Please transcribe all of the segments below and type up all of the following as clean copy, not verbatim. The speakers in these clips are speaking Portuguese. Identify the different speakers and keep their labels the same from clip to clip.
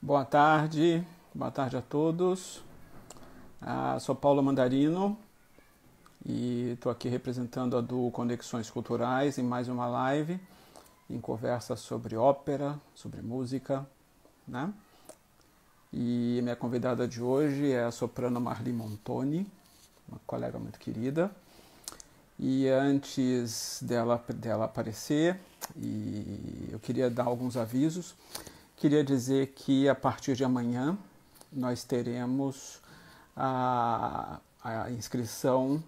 Speaker 1: Boa tarde a todos. Sou Paulo Mandarino e estou aqui representando a do Conexões Culturais em mais uma live em conversa sobre ópera, sobre música, né? E minha convidada de hoje é a soprano Marli Montoni, uma colega muito querida. E antes dela aparecer, eu queria dar alguns avisos. Queria dizer que a partir de amanhã nós teremos a inscrição,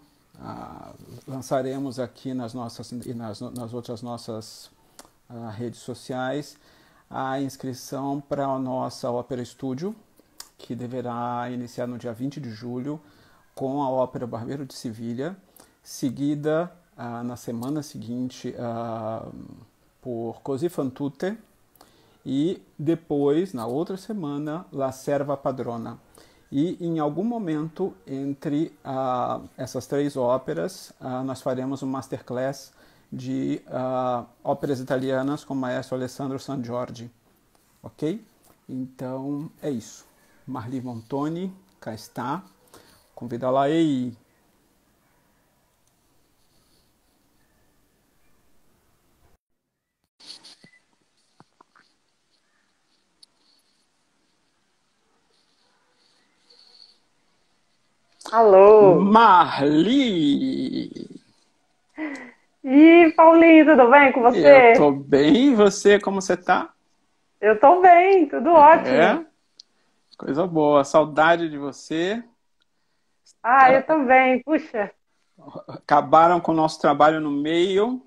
Speaker 1: lançaremos aqui nas nossas e nas outras nossas redes sociais a inscrição para a nossa Ópera Estúdio, que deverá iniciar no dia 20 de julho com a ópera Barbeiro de Sevilha, seguida na semana seguinte por Così fan tutte, e depois, na outra semana, La Serva Padrona. E em algum momento entre essas três óperas, nós faremos um masterclass de óperas italianas com o maestro Alessandro Sangiorgi. Ok? Então, é isso. Marli Montoni, cá está. Convida-la aí.
Speaker 2: Alô!
Speaker 1: Marli!
Speaker 2: Ih, Paulinho, tudo bem com
Speaker 1: Eu tô
Speaker 2: você?
Speaker 1: bem, e você, como você tá?
Speaker 2: Eu tô bem, tudo
Speaker 1: É,
Speaker 2: ótimo.
Speaker 1: coisa boa, saudade de você.
Speaker 2: Ah, eu também. Puxa,
Speaker 1: Acabaram com o nosso trabalho no meio,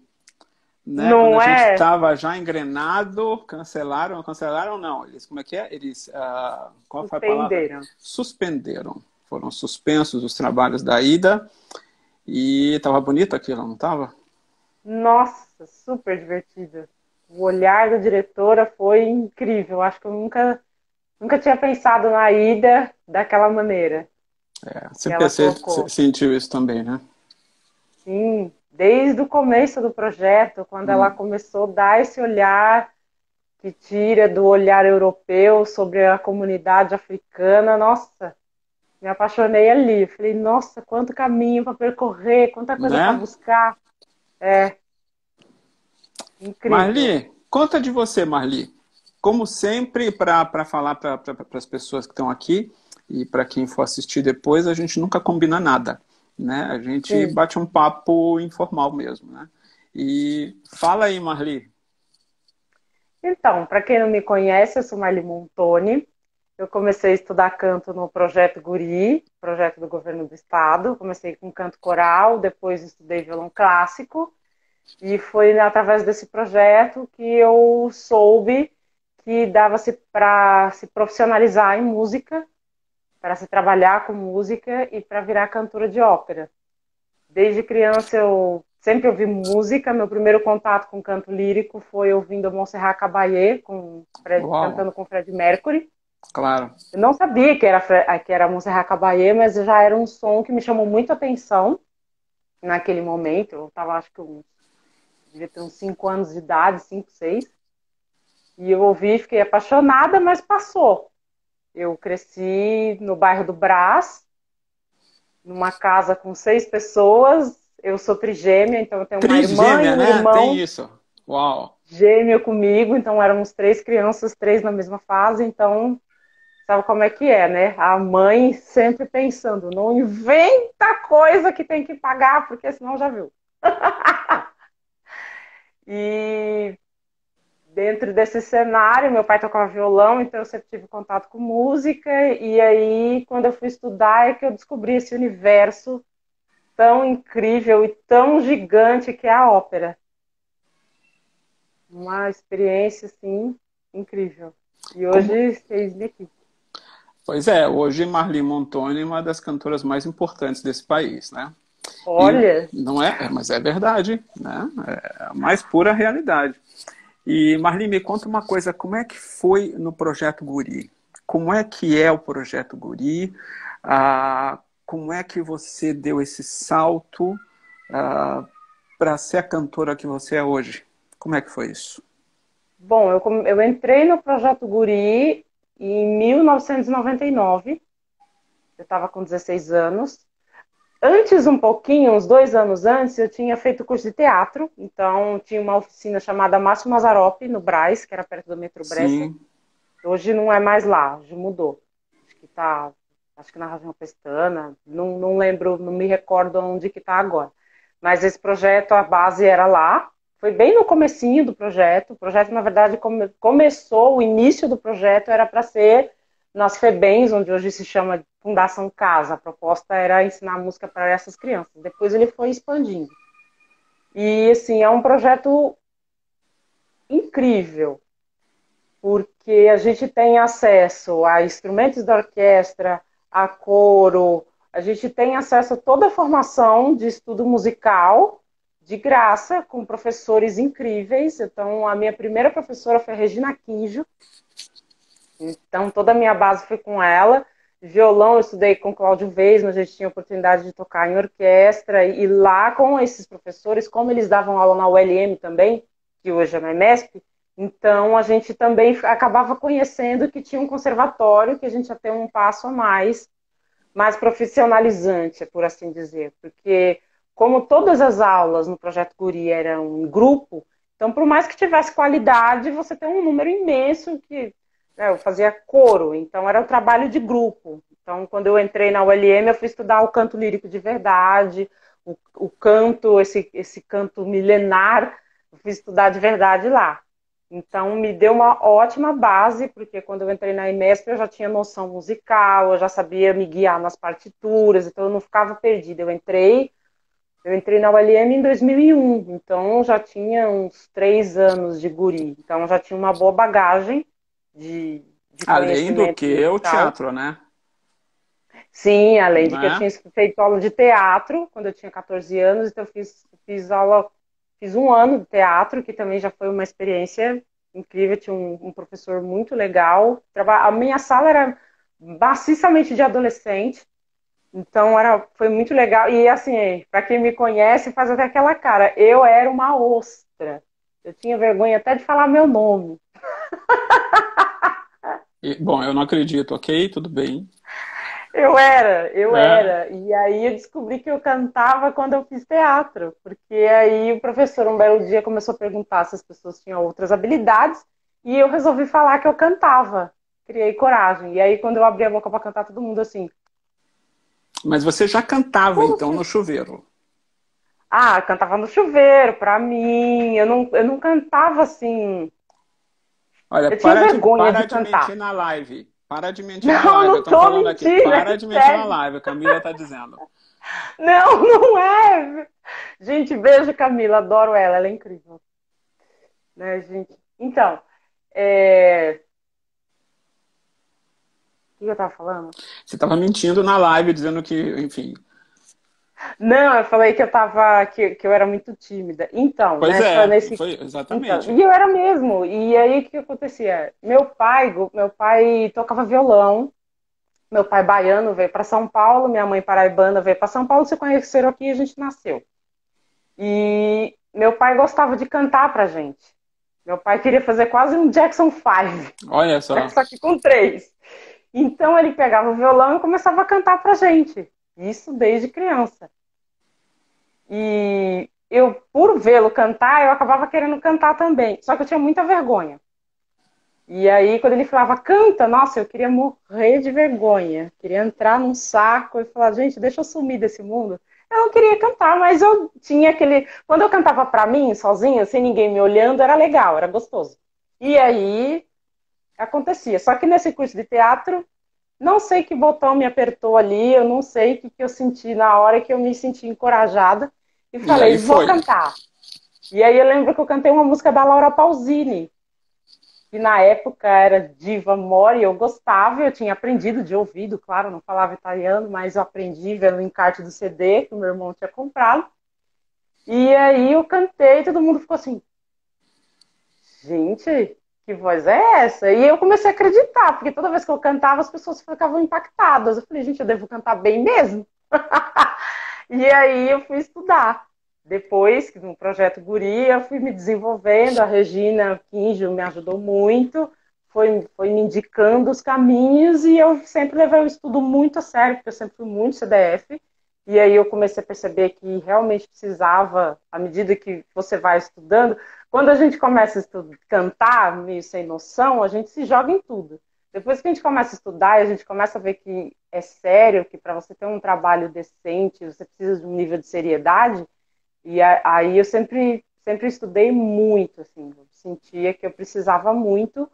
Speaker 1: né? Quando a
Speaker 2: não
Speaker 1: gente
Speaker 2: é?
Speaker 1: estava já engrenado, cancelaram não, eles, como é que é? Eles, qual foi a palavra?
Speaker 2: Suspenderam.
Speaker 1: Suspenderam, foram suspensos os trabalhos da ida e estava bonito aquilo, não estava?
Speaker 2: Nossa, super divertida. O olhar da diretora foi incrível. Acho que eu nunca tinha pensado na ida daquela maneira que
Speaker 1: Você,
Speaker 2: ela
Speaker 1: você
Speaker 2: colocou.
Speaker 1: sentiu isso também, né?
Speaker 2: Sim, desde o começo do projeto, quando ela
Speaker 1: Hum,
Speaker 2: começou a dar esse olhar que tira do olhar europeu sobre a comunidade africana, nossa, me apaixonei ali. Falei, nossa, quanto caminho para percorrer, quanta coisa para
Speaker 1: né?
Speaker 2: buscar. É incrível.
Speaker 1: Marli, conta de você, Marli. Como sempre, para falar para as pessoas que estão aqui e para quem for assistir depois, a gente nunca combina nada, né? A gente
Speaker 2: Sim.
Speaker 1: bate um papo informal mesmo, né? E fala aí, Marli.
Speaker 2: Então, para quem não me conhece, eu sou Marli Montoni. Eu comecei a estudar canto no Projeto Guri, projeto do governo do estado. Comecei com canto coral, depois estudei violão clássico. E foi através desse projeto que eu soube que dava-se para se profissionalizar em música, para se trabalhar com música e para virar cantora de ópera. Desde criança eu sempre ouvi música. Meu primeiro contato com canto lírico foi ouvindo Montserrat Caballé
Speaker 1: Uau,
Speaker 2: cantando com Freddie Mercury.
Speaker 1: claro.
Speaker 2: Eu não sabia que era Montserrat Caballé, mas já era um som que me chamou muito a atenção naquele momento. Eu estava, acho que devia ter uns 5 anos de idade, 5, 6. E eu ouvi, fiquei apaixonada, mas passou. Eu cresci no bairro do Brás, numa casa com 6 pessoas. Eu sou trigêmea, então eu tenho uma irmã e
Speaker 1: Trigêmea,
Speaker 2: um
Speaker 1: né? Tem
Speaker 2: irmão
Speaker 1: isso. Uau.
Speaker 2: gêmeo comigo. Então éramos 3 crianças, 3 na mesma fase. Então, sabe como é que é, né? A mãe sempre pensando, não inventa coisa que tem que pagar, porque senão já viu. E dentro desse cenário, meu pai tocava violão, então eu sempre tive contato com música. E aí, quando eu fui estudar, é que eu descobri esse universo tão incrível e tão gigante que é a ópera. Uma experiência, assim, incrível. E
Speaker 1: Como...
Speaker 2: hoje, eis-me aqui.
Speaker 1: Pois é, hoje Marli Montoni é uma das cantoras mais importantes desse país, né? E
Speaker 2: Olha,
Speaker 1: não é, mas é verdade, né? É a mais pura realidade. E Marli, me conta uma coisa, como é que foi no Projeto Guri? Como é que é o Projeto Guri? Como é que você deu esse salto para ser a cantora que você é hoje? Como é que foi isso?
Speaker 2: bom, eu entrei no Projeto Guri em 1999, eu estava com 16 anos. Antes, um pouquinho, uns 2 anos antes, eu tinha feito curso de teatro, então tinha uma oficina chamada Márcio Mazzaropi, no Brás, que era perto do metrô Bresser.
Speaker 1: Sim.
Speaker 2: Hoje não é mais lá, hoje mudou. Acho que na Ravel Pestana, não lembro, não me recordo onde que está agora. Mas esse projeto, a base era lá, foi bem no comecinho do projeto. O projeto, na verdade, começou, o início do projeto era para ser nas FEBEMs, onde hoje se chama Fundação Casa. A proposta era ensinar música para essas crianças. Depois ele foi expandindo. E, assim, é um projeto incrível, porque a gente tem acesso a instrumentos da orquestra, a coro, a gente tem acesso a toda a formação de estudo musical, de graça, com professores incríveis. Então, a minha primeira professora foi a Regina Quinjo, então toda a minha base foi com ela. Violão eu estudei com Cláudio Veis, a gente tinha a oportunidade de tocar em orquestra, e lá com esses professores, como eles davam aula na ULM também, que hoje é na MESP, então a gente também acabava conhecendo que tinha um conservatório, que a gente ia ter um passo a mais profissionalizante, por assim dizer, porque como todas as aulas no Projeto Guri eram em grupo, então por mais que tivesse qualidade, você tem um número imenso que eu fazia coro, então era o trabalho de grupo. Então, quando eu entrei na ULM, eu fui estudar o canto lírico de verdade, o canto, esse canto milenar, eu fui estudar de verdade lá. Então, me deu uma ótima base, porque quando eu entrei na IMESP, eu já tinha noção musical, eu já sabia me guiar nas partituras, então eu não ficava perdida. Eu entrei na ULM em 2001, então já tinha uns 3 anos de guri, então já tinha uma boa bagagem de
Speaker 1: Além do
Speaker 2: conhecimento
Speaker 1: que o
Speaker 2: musical.
Speaker 1: teatro, né?
Speaker 2: Sim, além de que eu
Speaker 1: Né?
Speaker 2: tinha feito aula de teatro quando eu tinha 14 anos, então eu fiz um ano de teatro, que também já foi uma experiência incrível. Tinha um professor muito legal. A minha sala era maciçamente de adolescente, então foi muito legal. E assim, para quem me conhece, faz até aquela cara. Eu era uma ostra. Eu tinha vergonha até de falar meu nome.
Speaker 1: Bom, eu não acredito, ok? Tudo bem.
Speaker 2: Eu
Speaker 1: É.
Speaker 2: era. E aí eu descobri que eu cantava quando eu fiz teatro, porque aí o professor um belo dia começou a perguntar se as pessoas tinham outras habilidades, e eu resolvi falar que eu cantava. Criei coragem. E aí quando eu abri a boca para cantar, todo mundo assim,
Speaker 1: Mas você já cantava,
Speaker 2: como
Speaker 1: então,
Speaker 2: você...
Speaker 1: no chuveiro.
Speaker 2: Ah, cantava no chuveiro, pra mim. Eu não cantava assim.
Speaker 1: Olha,
Speaker 2: Eu tinha vergonha de
Speaker 1: para de
Speaker 2: cantar.
Speaker 1: mentir na live. Para de mentir na
Speaker 2: Não,
Speaker 1: live.
Speaker 2: não
Speaker 1: Estão
Speaker 2: tô
Speaker 1: falando aqui.
Speaker 2: mentindo, é
Speaker 1: Para de mentir na
Speaker 2: sério.
Speaker 1: live. A Camila está dizendo.
Speaker 2: Não, não é. Gente, beijo, Camila. Adoro ela, ela é incrível. Né, gente? Então, o que eu tava falando?
Speaker 1: Você estava mentindo na live, dizendo que, enfim.
Speaker 2: Não, eu falei que que eu era muito tímida. Então,
Speaker 1: Pois
Speaker 2: nessa,
Speaker 1: é,
Speaker 2: nesse,
Speaker 1: foi
Speaker 2: então,
Speaker 1: exatamente.
Speaker 2: e eu era mesmo. E aí o que acontecia? Meu pai tocava violão. Meu pai baiano veio para São Paulo, minha mãe paraibana veio para São Paulo, se conheceram aqui e a gente nasceu. E meu pai gostava de cantar pra gente. Meu pai queria fazer quase um Jackson 5,
Speaker 1: Olha
Speaker 2: né?
Speaker 1: só.
Speaker 2: Só que com três. Então ele pegava o violão e começava a cantar pra gente. Isso desde criança. E eu, por vê-lo cantar, eu acabava querendo cantar também. Só que eu tinha muita vergonha. E aí, quando ele falava, canta, nossa, eu queria morrer de vergonha. Queria entrar num saco e falar, gente, deixa eu sumir desse mundo. Eu não queria cantar, mas eu tinha aquele. Quando eu cantava pra mim, sozinha, sem ninguém me olhando, era legal, era gostoso. E aí, acontecia. Só que nesse curso de teatro, não sei que botão me apertou ali, eu não sei o que eu senti na hora que eu me senti encorajada e
Speaker 1: E aí
Speaker 2: falei, vou
Speaker 1: foi.
Speaker 2: cantar. E aí eu lembro que eu cantei uma música da Laura Pausini, que na época era Diva Mori, eu gostava, eu tinha aprendido de ouvido, claro, não falava italiano, mas eu aprendi vendo o encarte do CD que o meu irmão tinha comprado. E aí eu cantei, todo mundo ficou assim, gente, que voz é essa? E eu comecei a acreditar, porque toda vez que eu cantava, as pessoas ficavam impactadas. Eu falei, gente, eu devo cantar bem mesmo. E aí eu fui estudar. Depois, no projeto Guri, eu fui me desenvolvendo, a Regina Quinjo me ajudou muito, foi me indicando os caminhos e eu sempre levei o estudo muito a sério, porque eu sempre fui muito CDF. E aí eu comecei a perceber que realmente precisava, à medida que você vai estudando, quando a gente começa a cantar meio sem noção, a gente se joga em tudo. Depois que a gente começa a estudar e a gente começa a ver que é sério, que para você ter um trabalho decente, você precisa de um nível de seriedade, e aí eu sempre estudei muito, assim, eu sentia que eu precisava muito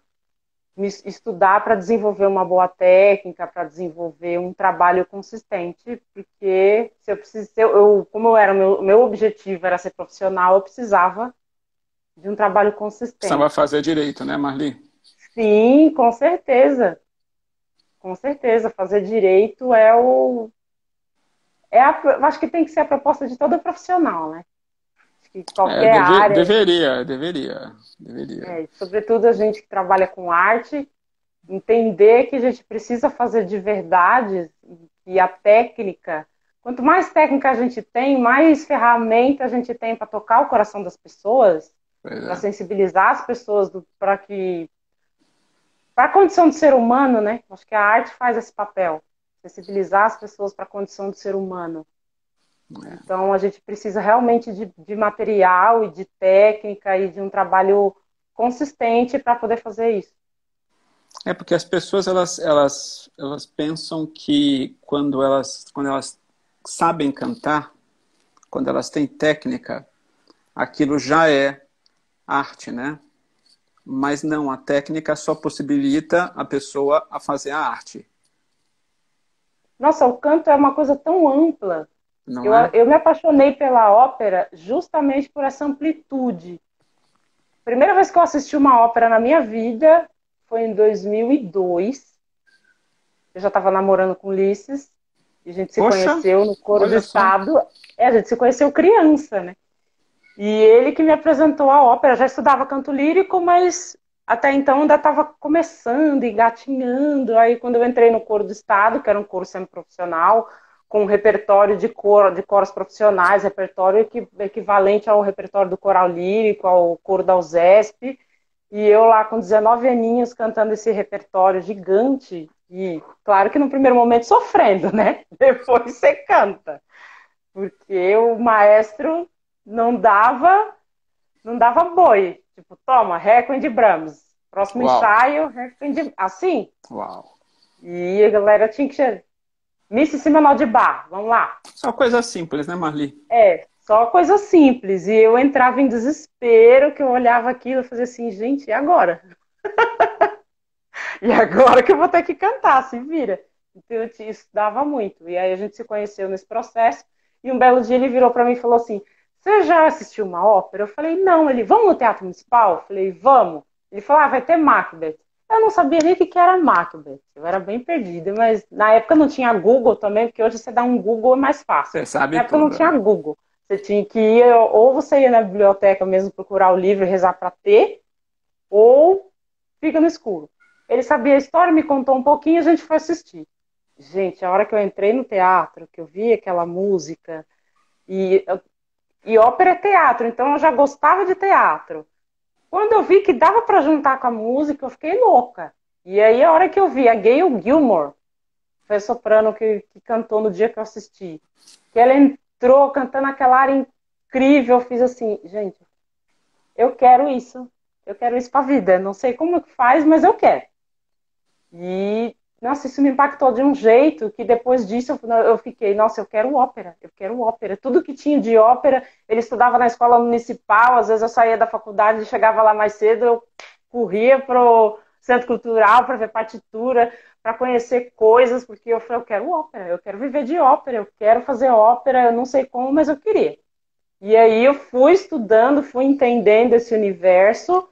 Speaker 2: me estudar para desenvolver uma boa técnica, para desenvolver um trabalho consistente, porque se eu preciso, como eu era meu objetivo era ser profissional, eu precisava de um trabalho
Speaker 1: Precisava
Speaker 2: consistente.
Speaker 1: fazer direito, né, Marli?
Speaker 2: Sim, com certeza. Com certeza, fazer direito eu acho que tem que ser a proposta de todo profissional, né? Acho que
Speaker 1: É,
Speaker 2: qualquer área,
Speaker 1: deveria.
Speaker 2: sobretudo a gente que trabalha com arte, entender que a gente precisa fazer de verdade e a técnica, quanto mais técnica a gente tem, mais ferramenta a gente tem para tocar o coração das pessoas,
Speaker 1: Pois
Speaker 2: para
Speaker 1: é.
Speaker 2: sensibilizar as pessoas para a condição do ser humano, né? Acho que a arte faz esse papel, sensibilizar as pessoas para a condição do ser humano. Então a gente precisa realmente de material e de técnica e de um trabalho consistente para poder fazer isso.
Speaker 1: É porque as pessoas elas pensam que quando elas sabem cantar, quando elas têm técnica, aquilo já é arte, né? Mas não, a técnica só possibilita a pessoa a fazer a arte,
Speaker 2: Nossa, o canto é uma coisa tão ampla.
Speaker 1: não é?
Speaker 2: Eu me apaixonei pela ópera justamente por essa amplitude. Primeira vez que eu assisti uma ópera na minha vida foi em 2002. Eu já estava namorando com Ulisses. E a gente se
Speaker 1: Poxa,
Speaker 2: conheceu no coro do
Speaker 1: olha só.
Speaker 2: estado. A gente se conheceu criança, né? E ele que me apresentou a ópera. Eu já estudava canto lírico, mas até então ainda estava começando, engatinhando. Aí quando eu entrei no coro do estado, que era um coro semiprofissional, com um repertório de coros profissionais, repertório equivalente ao repertório do coral lírico, ao coro da USESP, e eu lá com 19 aninhos cantando esse repertório gigante, e claro que no primeiro momento sofrendo, né? Depois você canta, porque o maestro não dava, não dava boi. Tipo, toma, Requiem de Brahms. Próximo
Speaker 1: Uau,
Speaker 2: ensaio, Requiem de... Assim.
Speaker 1: uau.
Speaker 2: E a galera tinha que... Missa si menor de Bar, vamos lá.
Speaker 1: Só coisa simples, né, Marli?
Speaker 2: Só coisa simples. E eu entrava em desespero, que eu olhava aquilo e fazia assim, gente, e agora? E agora que eu vou ter que cantar, se vira. Então eu estudava muito. E aí a gente se conheceu nesse processo. E um belo dia ele virou para mim e falou assim: Você já assistiu uma ópera? Eu falei: Não. Ele, vamos no Teatro Municipal? Eu falei: Vamos. Ele falou: Vai ter Macbeth. Eu não sabia nem o que era Macbeth. Eu era bem perdida, mas na época não tinha Google também, porque hoje você dá um Google é mais fácil.
Speaker 1: Você
Speaker 2: Na
Speaker 1: sabe
Speaker 2: época não
Speaker 1: tudo,
Speaker 2: tinha
Speaker 1: né?
Speaker 2: Google. Você tinha que ir, ou você ia na biblioteca mesmo procurar o livro e rezar para ter, ou fica no escuro. Ele sabia a história, me contou um pouquinho e a gente foi assistir. Gente, a hora que eu entrei no teatro, que eu vi aquela música, e, e ópera é teatro, então eu já gostava de teatro. Quando eu vi que dava para juntar com a música, eu fiquei louca. E aí, a hora que eu vi a Gayle Gilmore, foi a soprano que cantou no dia que eu assisti, que ela entrou cantando aquela área incrível, eu fiz assim, gente, eu quero isso. Eu quero isso para a vida. Não sei como que faz, mas eu quero. E, nossa, isso me impactou de um jeito que depois disso eu fiquei, nossa, eu quero ópera. Tudo que tinha de ópera, ele estudava na escola municipal, às vezes eu saía da faculdade e chegava lá mais cedo, eu corria pro centro cultural para ver partitura, para conhecer coisas, porque eu falei, eu quero ópera, eu quero viver de ópera, eu quero fazer ópera, eu não sei como, mas eu queria. E aí eu fui estudando, fui entendendo esse universo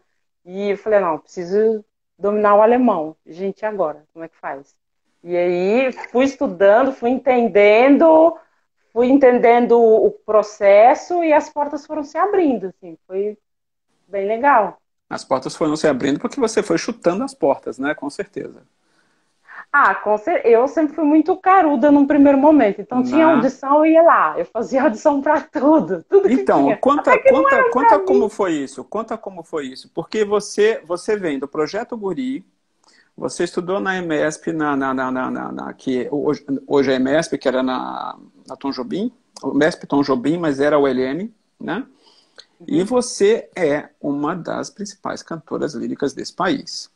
Speaker 2: e eu falei, não, preciso dominar o alemão. Gente, agora, como é que faz? E aí fui estudando, fui entendendo o processo e as portas foram se abrindo, assim, foi bem legal.
Speaker 1: As portas foram se abrindo porque você foi chutando as portas, né? Com certeza.
Speaker 2: Eu sempre fui muito caruda num primeiro momento, então tinha
Speaker 1: Na...
Speaker 2: audição, eu ia lá, eu fazia audição para tudo, tudo que
Speaker 1: Então,
Speaker 2: tinha. Até que não era
Speaker 1: conta
Speaker 2: para mim.
Speaker 1: como foi isso. Conta como foi isso. Porque você vem do Projeto Guri, Você estudou na EMESP, que hoje é EMESP, que era na Tom Jobim, o MESP Tom Jobim, mas era o LN, né? E
Speaker 2: Uhum.
Speaker 1: você é uma das principais cantoras líricas desse país.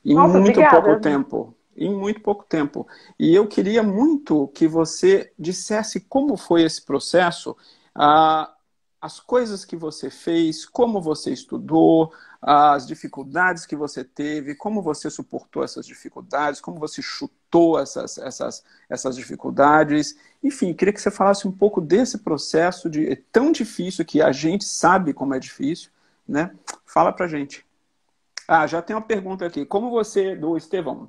Speaker 1: Em
Speaker 2: Nossa,
Speaker 1: muito pouco
Speaker 2: obrigada.
Speaker 1: tempo. Em muito pouco tempo. E eu queria muito que você dissesse como foi esse processo, ah, as coisas que você fez, como você estudou, as dificuldades que você teve, como você suportou essas dificuldades, como você chutou essas dificuldades. Enfim, queria que você falasse um pouco desse processo é tão difícil que a gente sabe como é difícil, né? Fala pra gente. Ah, já tem uma pergunta aqui. Do Estevão.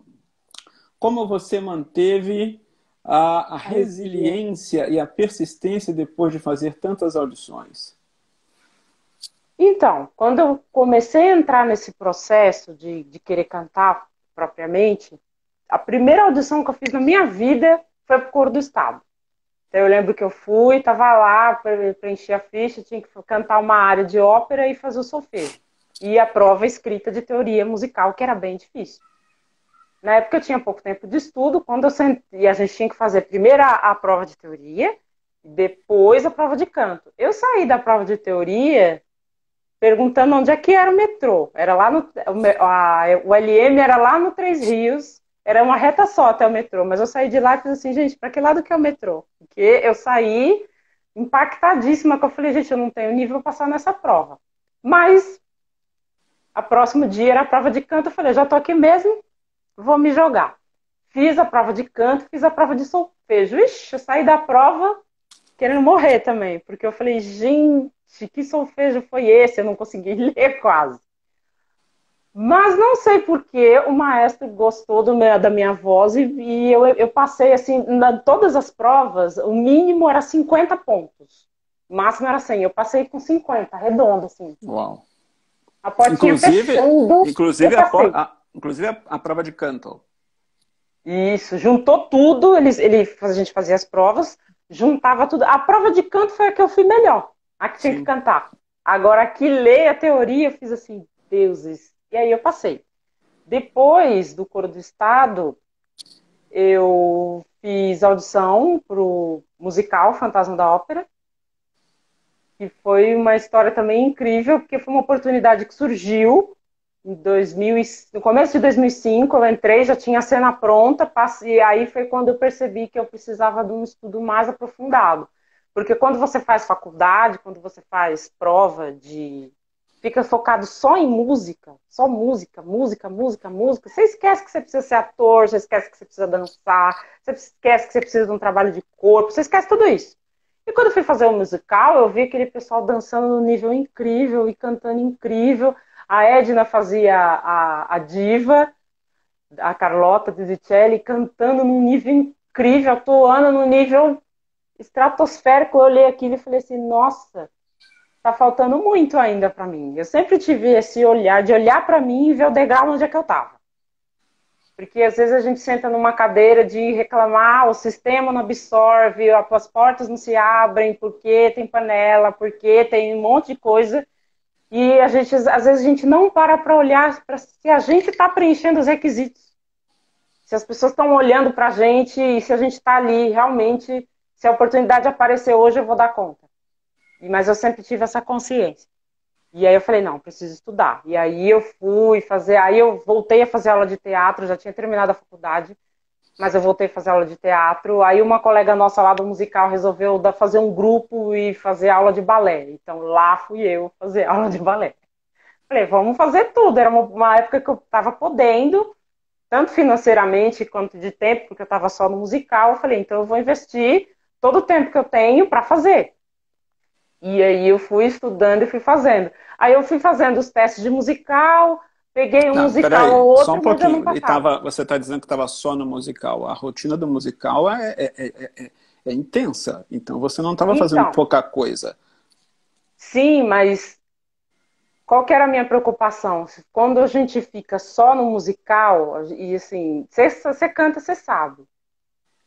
Speaker 1: Como você manteve a
Speaker 2: A resiliência.
Speaker 1: resiliência e a persistência depois de fazer tantas audições?
Speaker 2: Então, quando eu comecei a entrar nesse processo de querer cantar propriamente, a primeira audição que eu fiz na minha vida foi pro Coro do Estado. Então, eu lembro que eu fui, estava lá, preenchi a ficha, tinha que cantar uma área de ópera e fazer o solfejo. E a prova escrita de teoria musical, que era bem difícil. Na época eu tinha pouco tempo de estudo, quando eu sentei, a gente tinha que fazer primeiro a prova de teoria, depois a prova de canto. Eu saí da prova de teoria perguntando onde é que era o metrô. Era lá no, o LM era lá no Três Rios, era uma reta só até o metrô, mas eu saí de lá e fiz assim, gente, para que lado que é o metrô? Porque eu saí impactadíssima, que eu falei, gente, eu não tenho nível para passar nessa prova. Mas, a próximo dia era a prova de canto, eu falei, já tô aqui mesmo, vou me jogar. Fiz a prova de canto, fiz a prova de solfejo. Ixi, eu saí da prova querendo morrer também, porque eu falei, gente, que solfejo foi esse? Eu não consegui ler quase. Mas não sei por que o maestro gostou da minha voz e eu passei assim, todas as provas, o mínimo era 50 pontos. O máximo era 100. Eu passei com 50, redondo, assim.
Speaker 1: Uau.
Speaker 2: A portinha
Speaker 1: Inclusive,
Speaker 2: fechando, eu
Speaker 1: inclusive,
Speaker 2: passei.
Speaker 1: a prova de canto.
Speaker 2: Isso, juntou tudo, a gente fazia as provas, juntava tudo. A prova de canto foi a que eu fui melhor, a que tinha que
Speaker 1: Sim.
Speaker 2: cantar. Agora, a que ler a teoria, eu fiz assim, deuses. E aí eu passei. Depois do Coro do Estado, eu fiz audição para o musical Fantasma da Ópera, que foi uma história também incrível, porque foi uma oportunidade que surgiu em 2000, no começo de 2005, eu entrei, já tinha a cena pronta, e aí foi quando eu percebi que eu precisava de um estudo mais aprofundado. Porque quando você faz faculdade, quando você faz prova de... Fica focado só em música, só música, música, música, música. Você esquece que você precisa ser ator, você esquece que você precisa dançar, você esquece que você precisa de um trabalho de corpo, você esquece tudo isso. E quando eu fui fazer o musical, eu vi aquele pessoal dançando no nível incrível e cantando incrível. A Edna fazia a diva, a Carlota Desicelli, cantando num nível incrível, atuando num nível estratosférico. Eu olhei aquilo e falei assim, nossa, tá faltando muito ainda para mim. Eu sempre tive esse olhar, de olhar para mim e ver o degrau onde é que eu tava. Porque às vezes a gente senta numa cadeira de reclamar, o sistema não absorve, as portas não se abrem, porque tem panela, porque tem um monte de coisa. E a gente, às vezes a gente não para olhar para se a gente está preenchendo os requisitos. Se as pessoas estão olhando para a gente e se a gente está ali realmente, se a oportunidade aparecer hoje, eu vou dar conta. Mas eu sempre tive essa consciência. E aí eu falei, não, preciso estudar. E aí eu fui fazer, aí eu voltei a fazer aula de teatro, já tinha terminado a faculdade, mas eu voltei a fazer aula de teatro. Aí uma colega nossa lá do musical resolveu fazer um grupo e fazer aula de balé. Então lá fui eu fazer aula de balé. Falei, vamos fazer tudo. Era uma época que eu estava podendo, tanto financeiramente quanto de tempo, porque eu estava só no musical. Eu falei, então eu vou investir todo o tempo que eu tenho para fazer. E aí eu fui estudando e fui fazendo. Aí eu fui fazendo os testes de musical, peguei um
Speaker 1: Não,
Speaker 2: musical ou
Speaker 1: peraí, só um
Speaker 2: outro, mas eu não
Speaker 1: pouquinho.
Speaker 2: passava.
Speaker 1: Você está dizendo que estava só no musical. A rotina do musical é intensa. Então você não estava fazendo
Speaker 2: Então,
Speaker 1: pouca coisa.
Speaker 2: sim, mas qual que era a minha preocupação? Quando a gente fica só no musical, e assim, você canta, você sabe.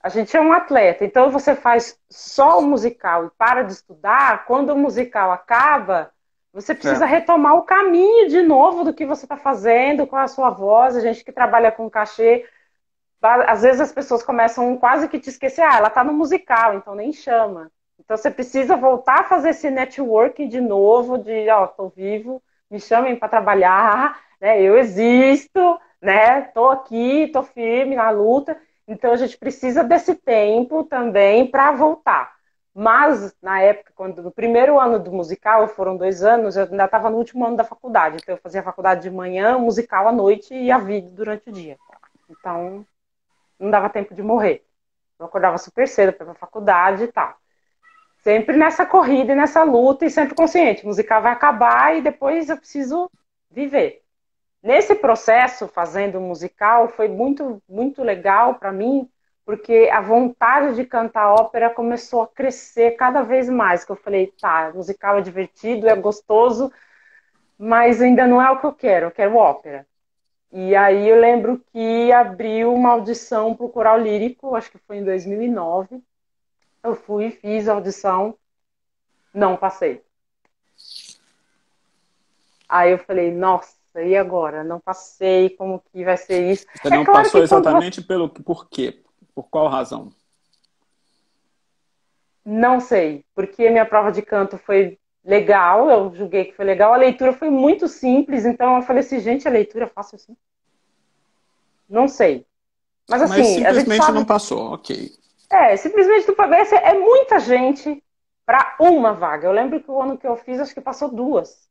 Speaker 2: A gente é um atleta, então você faz só o musical e para de estudar, quando o musical acaba, Você precisa retomar o caminho de novo do que você está fazendo, com a sua voz. A gente que trabalha com cachê, às vezes as pessoas começam quase que te esquecer. Ah, ela está no musical, então nem chama. Então você precisa voltar a fazer esse networking de novo, de, ó, tô vivo, me chamem para trabalhar, né? Eu existo, né? Tô aqui, tô firme na luta. Então a gente precisa desse tempo também para voltar. Mas na época, quando no primeiro ano do musical, foram 2 anos, eu ainda estava no último ano da faculdade. Então eu fazia a faculdade de manhã, musical à noite e a vida durante o dia. Então não dava tempo de morrer. Eu acordava super cedo para ir pra faculdade e tal. Sempre nessa corrida e nessa luta e sempre consciente. O musical vai acabar e depois eu preciso viver. Nesse processo, fazendo o musical, foi muito, muito legal para mim, porque a vontade de cantar ópera começou a crescer cada vez mais. Que eu falei, tá, musical é divertido, é gostoso, mas ainda não é o que eu quero ópera. E aí eu lembro que abriu uma audição para o Coral Lírico, acho que foi em 2009. Eu fui, fiz a audição, não passei. Aí eu falei, nossa, e agora? Não passei, como que vai ser isso?
Speaker 1: Você
Speaker 2: É
Speaker 1: não
Speaker 2: claro
Speaker 1: passou
Speaker 2: que quando você...
Speaker 1: exatamente por quê? Por qual razão?
Speaker 2: Não sei, porque a minha prova de canto foi legal, eu julguei que foi legal, a leitura foi muito simples, então eu falei assim, gente, a leitura é fácil assim? Não sei. Mas
Speaker 1: Mas
Speaker 2: assim, a gente
Speaker 1: simplesmente
Speaker 2: sabe,
Speaker 1: não passou, ok.
Speaker 2: simplesmente tu pagar, é muita gente para uma vaga. Eu lembro que o ano que eu fiz, acho que passou 2.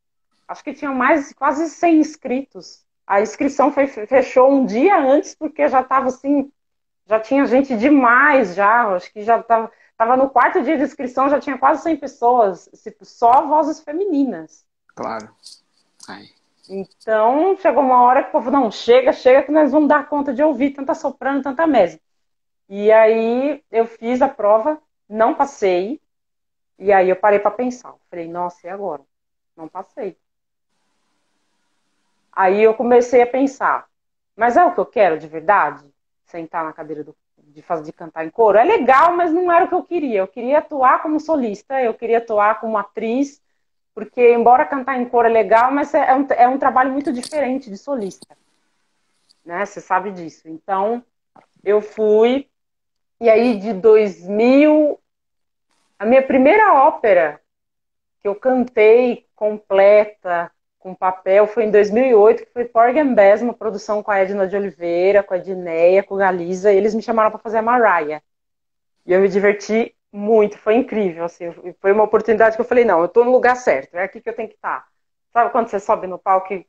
Speaker 2: Acho que tinha mais, quase 100 inscritos. A inscrição fechou um dia antes, porque já estava assim, já tinha gente demais já, acho que já estava no quarto dia de inscrição, já tinha quase 100 pessoas, só vozes femininas.
Speaker 1: Claro. Ai.
Speaker 2: Então, chegou uma hora que o povo, não, chega, chega, que nós vamos dar conta de ouvir tanta soprano, tanta mesa. E aí, eu fiz a prova, não passei, e aí eu parei para pensar. Falei, nossa, e agora? Não passei. Aí eu comecei a pensar, mas é o que eu quero de verdade? Sentar na cadeira de cantar em coro? É legal, mas não era o que eu queria. Eu queria atuar como solista, eu queria atuar como atriz, porque embora cantar em coro é legal, mas é um trabalho muito diferente de solista, né? Você sabe disso. Então, eu fui, e aí de 2000, a minha primeira ópera que eu cantei completa, com papel, foi em 2008, que foi Porgy and Bess, uma produção com a Edna de Oliveira, com a Edneia, com a Galiza, e eles me chamaram para fazer a Mariah. E eu me diverti muito, foi incrível, assim, foi uma oportunidade que eu falei, não, eu estou no lugar certo, é aqui que eu tenho que estar. Sabe quando você sobe no palco e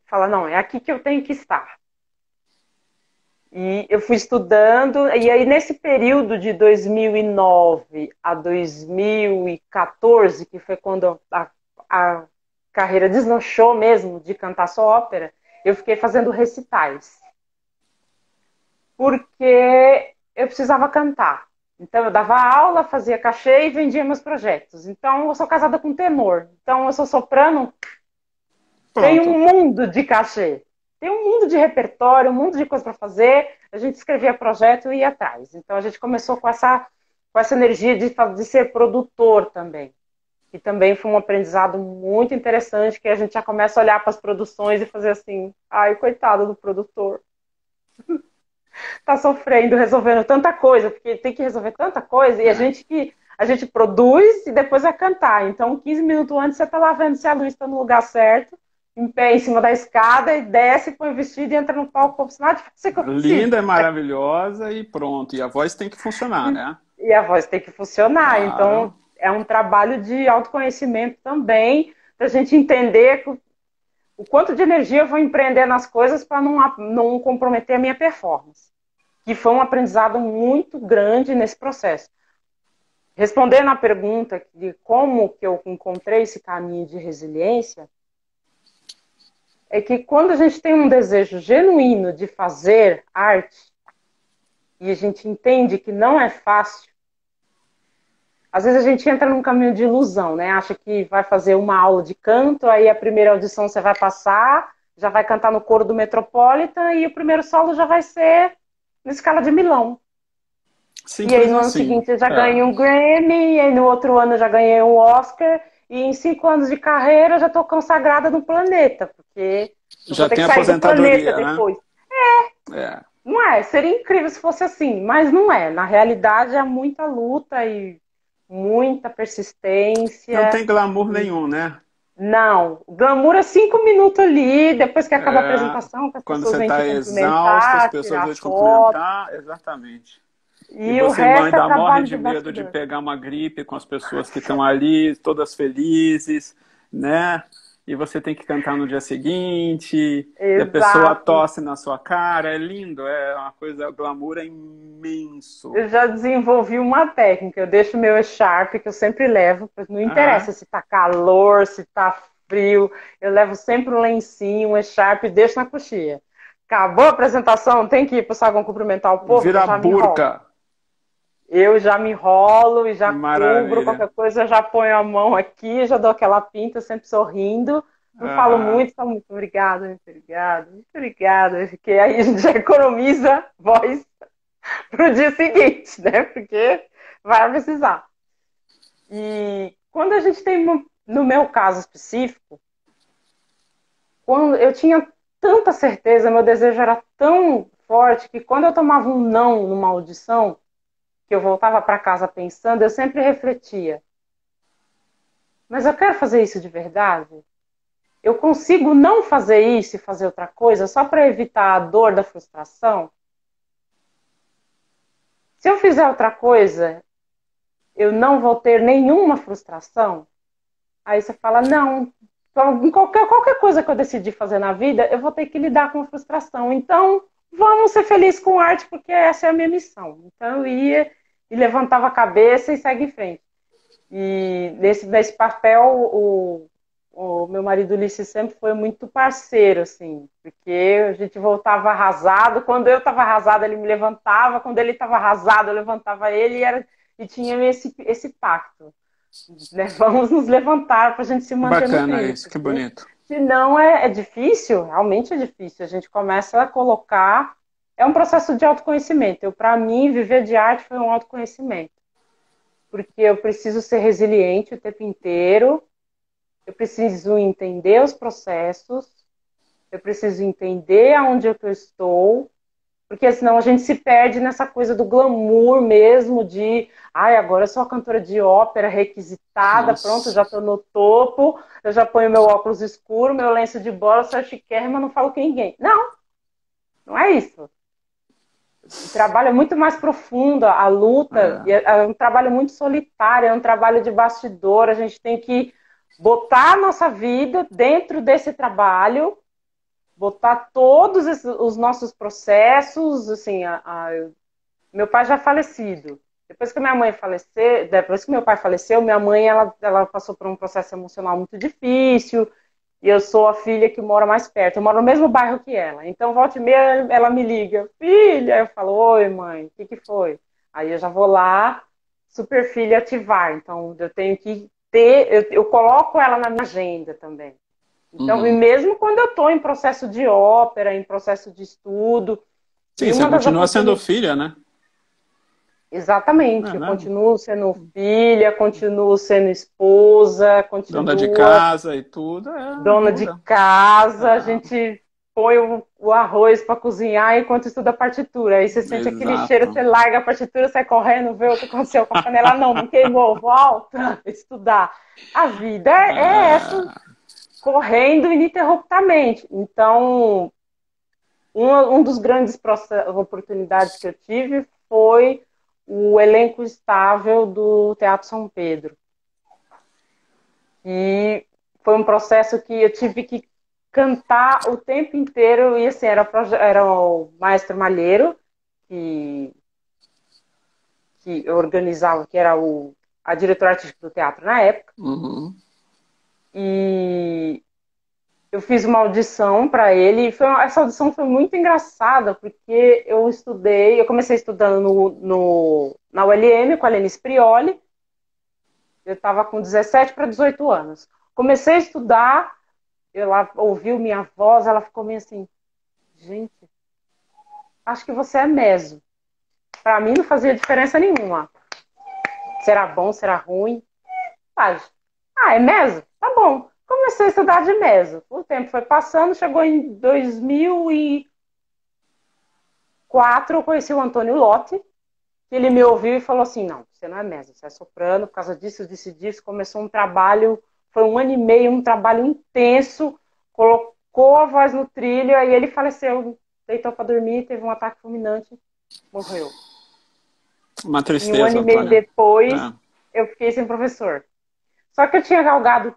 Speaker 2: fala, não, é aqui que eu tenho que estar. E eu fui estudando, e aí nesse período de 2009 a 2014, que foi quando a carreira deslanchou mesmo de cantar só ópera, eu fiquei fazendo recitais. Porque eu precisava cantar. Então eu dava aula, fazia cachê e vendia meus projetos. Então eu sou casada com tenor. Então eu sou soprano, tem
Speaker 1: Pronto.
Speaker 2: um mundo de cachê. Tem um mundo de repertório, um mundo de coisa para fazer. A gente escrevia projeto e ia atrás. Então a gente começou com essa energia de ser produtor também. E também foi um aprendizado muito interessante, que a gente já começa a olhar para as produções e fazer assim, ai, coitado do produtor. Tá sofrendo, resolvendo tanta coisa, porque tem que resolver tanta coisa, e a gente produz e depois vai cantar. Então, 15 minutos antes, você tá lá vendo se a luz está no lugar certo, em pé em cima da escada, e desce, põe o vestido e entra no palco como se nada tivesse acontecido.
Speaker 1: Linda, é maravilhosa e pronto. E a voz tem que funcionar, né?
Speaker 2: E a voz tem que funcionar. Então,
Speaker 1: Claro.
Speaker 2: é um trabalho de autoconhecimento também, para a gente entender o quanto de energia eu vou empreender nas coisas para não comprometer a minha performance. Que foi um aprendizado muito grande nesse processo. Respondendo à pergunta de como que eu encontrei esse caminho de resiliência, é que quando a gente tem um desejo genuíno de fazer arte, e a gente entende que não é fácil, às vezes a gente entra num caminho de ilusão, né? Acha que vai fazer uma aula de canto, aí a primeira audição você vai passar, já vai cantar no coro do Metropolitan, e o primeiro solo já vai ser na escala de Milão. E aí
Speaker 1: Simples
Speaker 2: no ano
Speaker 1: assim.
Speaker 2: seguinte eu já ganhei
Speaker 1: É.
Speaker 2: um Grammy, e aí no outro ano eu já ganhei um Oscar, e em 5 anos de carreira eu já estou consagrada no planeta, porque eu vou
Speaker 1: Já
Speaker 2: ter
Speaker 1: tem
Speaker 2: que sair do planeta
Speaker 1: aposentadoria, né?
Speaker 2: depois.
Speaker 1: É.
Speaker 2: Não é? Seria incrível se fosse assim, mas não é. Na realidade, é muita luta e muita
Speaker 1: Não
Speaker 2: persistência.
Speaker 1: tem glamour
Speaker 2: E
Speaker 1: nenhum, né?
Speaker 2: não, o glamour é 5 minutos ali, depois que acaba a
Speaker 1: É,
Speaker 2: apresentação, que as
Speaker 1: quando
Speaker 2: pessoas
Speaker 1: você
Speaker 2: vêm te
Speaker 1: está exausto, as
Speaker 2: cumprimentar,
Speaker 1: pessoas
Speaker 2: tirar
Speaker 1: vão te
Speaker 2: foto,
Speaker 1: cumprimentar, exatamente. E
Speaker 2: e o
Speaker 1: você, mãe,
Speaker 2: resto é
Speaker 1: morre
Speaker 2: trabalho
Speaker 1: de
Speaker 2: de
Speaker 1: medo de
Speaker 2: bastidor.
Speaker 1: pegar uma gripe com as pessoas que estão ali, todas felizes, né? E você tem que cantar no dia seguinte, e a pessoa
Speaker 2: Exato.
Speaker 1: tosse na sua cara, é lindo, é uma coisa, o glamour é imenso.
Speaker 2: Eu já desenvolvi uma técnica, eu deixo meu echarpe, que eu sempre levo, não
Speaker 1: Aham.
Speaker 2: interessa se tá calor, se tá frio, eu levo sempre um lencinho, um echarpe, e deixo na coxinha. Acabou a apresentação, tem que ir pro saguão cumprimentar o povo, eu
Speaker 1: Vira
Speaker 2: já me enrolo.
Speaker 1: burca.
Speaker 2: Eu já me enrolo e já cubro
Speaker 1: Maravilha.
Speaker 2: qualquer coisa, eu já ponho a mão aqui, já dou aquela pinta, sempre sorrindo. Não falo
Speaker 1: Aham.
Speaker 2: muito, falo muito obrigada, muito obrigada, muito obrigada, porque aí a gente já economiza voz pro dia seguinte, né? Porque vai precisar. E quando a gente tem, no meu caso específico, quando eu tinha tanta certeza, meu desejo era tão forte que quando eu tomava um não numa audição, que eu voltava para casa pensando, eu sempre refletia: mas eu quero fazer isso de verdade? Eu consigo não fazer isso e fazer outra coisa só para evitar a dor da frustração? Se eu fizer outra coisa, eu não vou ter nenhuma frustração? Aí você fala, não, em qualquer coisa que eu decidi fazer na vida, eu vou ter que lidar com frustração. Então, vamos ser felizes com arte, porque essa é a minha missão. Então, eu ia e levantava a cabeça e segue em frente. E nesse papel, o meu marido Ulisses sempre foi muito parceiro, assim, porque a gente voltava arrasado. Quando eu estava arrasado, ele me levantava. Quando ele estava arrasado, eu levantava ele. E tinha esse pacto, né? Vamos nos levantar para a gente se manter no
Speaker 1: Bacana
Speaker 2: trilho,
Speaker 1: isso, que
Speaker 2: porque
Speaker 1: bonito.
Speaker 2: senão é difícil, realmente é difícil. A gente começa a colocar. É um processo de autoconhecimento. Para mim, viver de arte foi um autoconhecimento, porque eu preciso ser resiliente o tempo inteiro, eu preciso entender os processos, eu preciso entender aonde eu estou, porque senão a gente se perde nessa coisa do glamour mesmo, de ai, agora eu sou a cantora de ópera requisitada, pronto, eu
Speaker 1: Nossa.
Speaker 2: já estou no topo, eu já ponho meu óculos escuro, meu lenço de bola, sou chiquérrima, não falo com ninguém. Não, não é isso. O trabalho é muito mais profundo, a luta
Speaker 1: É.
Speaker 2: é um trabalho muito solitário, é um trabalho de bastidor, a gente tem que botar a nossa vida dentro desse trabalho, botar todos os nossos processos, assim, meu pai já é falecido. Depois que minha mãe faleceu, depois que meu pai faleceu, minha mãe ela passou por um processo emocional muito difícil. E eu sou a filha que mora mais perto. Eu moro no mesmo bairro que ela. Então, volta e meia, ela me liga: filha. Eu falo: oi, mãe, o que foi? Aí eu já vou lá, super filha, ativar. Então, eu tenho que ter, eu coloco ela na minha agenda também. Então, e
Speaker 1: Uhum.
Speaker 2: mesmo quando eu estou em processo de ópera, em processo de estudo,
Speaker 1: Sim,
Speaker 2: e
Speaker 1: você
Speaker 2: uma das
Speaker 1: continua sendo
Speaker 2: oportunidades.
Speaker 1: filha, né?
Speaker 2: Exatamente,
Speaker 1: Não é
Speaker 2: eu
Speaker 1: mesmo?
Speaker 2: continuo sendo filha, continuo sendo esposa,
Speaker 1: Dona de
Speaker 2: continuo
Speaker 1: casa e tudo,
Speaker 2: dona de
Speaker 1: muda.
Speaker 2: casa, a
Speaker 1: É,
Speaker 2: gente põe o arroz para cozinhar enquanto estuda a partitura. Aí você sente aquele cheiro,
Speaker 1: exato.
Speaker 2: você larga a partitura, sai correndo, vê o que aconteceu com a panela. Não, não queimou, volta estudar. A vida é essa,
Speaker 1: É,
Speaker 2: correndo ininterruptamente. Então, um dos grandes oportunidades que eu tive foi o elenco estável do Teatro São Pedro. E foi um processo que eu tive que cantar o tempo inteiro. E assim, era o Maestro Malheiro, que, que organizava, que era a diretora artística do teatro na época.
Speaker 1: uhum.
Speaker 2: E eu fiz uma audição para ele. E essa audição foi muito engraçada, porque eu comecei estudando na ULM com a Lenice Prioli. Eu estava com 17 para 18 anos. Comecei a estudar, ela ouviu minha voz, ela ficou meio assim: gente, acho que você é meso. Para mim não fazia diferença nenhuma. Será bom, será ruim? Faz. Ah, é meso? Tá bom. Comecei a estudar de meso. O tempo foi passando, chegou em 2004, eu conheci o Antônio Lotti, que ele me ouviu e falou assim, não, você não é meso, você é soprano, por causa disso, disso. Começou um trabalho, foi 1 ano e meio, um trabalho intenso, colocou a voz no trilho, aí ele faleceu, deitou para dormir, teve um ataque fulminante, morreu.
Speaker 1: Uma
Speaker 2: E 1 ano
Speaker 1: tristeza,
Speaker 2: e meio
Speaker 1: Antônia.
Speaker 2: depois,
Speaker 1: É.
Speaker 2: eu fiquei sem professor. Só que eu tinha galgado,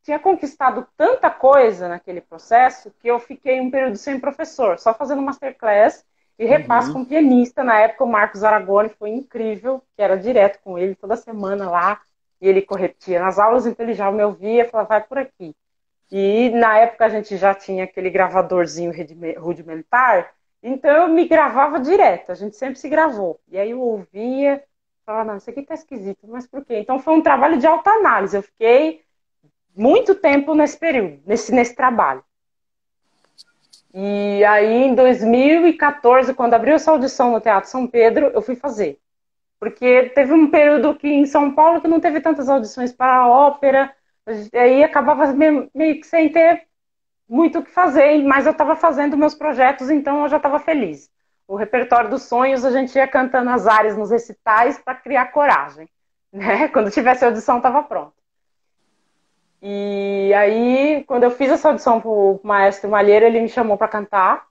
Speaker 2: tinha conquistado tanta coisa naquele processo que eu fiquei um período sem professor, só fazendo masterclass e repasse
Speaker 1: Uhum.
Speaker 2: com pianista. Na época, o Marcos Aragoni foi incrível, que era direto com ele toda semana lá, e ele corretia nas aulas, então ele já me ouvia e falava, vai por aqui. E na época a gente já tinha aquele gravadorzinho rudimentar, então eu me gravava direto, a gente sempre se gravou. E aí eu ouvia, falava, não, isso aqui tá esquisito, mas por quê? Então foi um trabalho de alta análise, eu fiquei muito tempo nesse período, nesse trabalho. E aí, em 2014, quando abriu essa audição no Teatro São Pedro, eu fui fazer. Porque teve um período aqui em São Paulo que não teve tantas audições para a ópera, aí acabava meio que sem ter muito o que fazer, mas eu estava fazendo meus projetos, então eu já estava feliz. O repertório dos sonhos, a gente ia cantando as áreas nos recitais para criar coragem. Né? Quando tivesse audição, estava pronto. E aí, quando eu fiz essa audição pro Maestro Malheiro, ele me chamou para cantar.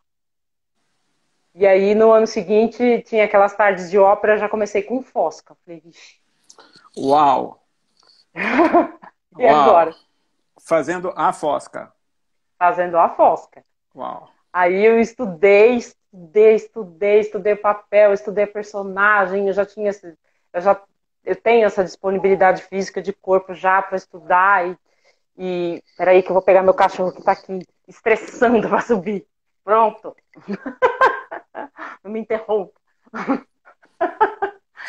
Speaker 2: E aí, no ano seguinte, tinha aquelas tardes de ópera, eu já comecei com Fosca. Falei, vixe.
Speaker 1: Uau!
Speaker 2: E
Speaker 1: Uau!
Speaker 2: agora?
Speaker 1: Fazendo a Fosca.
Speaker 2: Fazendo a Fosca.
Speaker 1: Uau!
Speaker 2: Aí eu estudei papel, estudei personagem, eu já eu tenho essa disponibilidade física de corpo já para estudar e peraí que eu vou pegar meu cachorro que tá aqui estressando para subir. Pronto. Não me interrompa.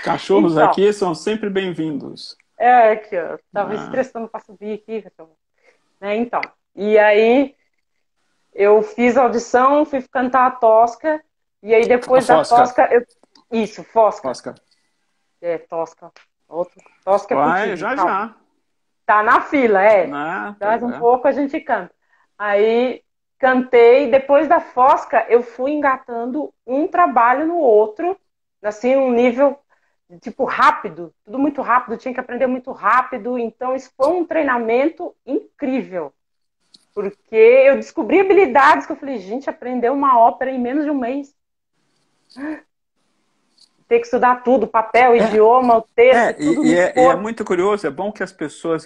Speaker 1: Cachorros
Speaker 2: Então,
Speaker 1: aqui são sempre bem-vindos.
Speaker 2: é que eu tava
Speaker 1: Ah,
Speaker 2: estressando para subir aqui, né? Então, e aí eu fiz a audição, fui cantar a Tosca, e aí
Speaker 1: a
Speaker 2: depois da
Speaker 1: Fosca.
Speaker 2: Tosca, isso, Fosca.
Speaker 1: Fosca.
Speaker 2: É, Tosca. Outro. Tosca é
Speaker 1: Vai,
Speaker 2: contigo,
Speaker 1: já
Speaker 2: calma.
Speaker 1: já.
Speaker 2: Tá na fila, é.
Speaker 1: Ah, pois
Speaker 2: Mais um
Speaker 1: é.
Speaker 2: pouco a gente canta. Aí cantei, depois da Fosca, eu fui engatando um trabalho no outro, assim, um nível tipo rápido, tudo muito rápido, tinha que aprender muito rápido, então isso foi um treinamento incrível, porque eu descobri habilidades que eu falei, gente, aprender uma ópera em menos de um mês, ter que estudar tudo, papel,
Speaker 1: É,
Speaker 2: idioma, o texto, tudo no
Speaker 1: e é
Speaker 2: corpo.
Speaker 1: muito curioso, é bom que as pessoas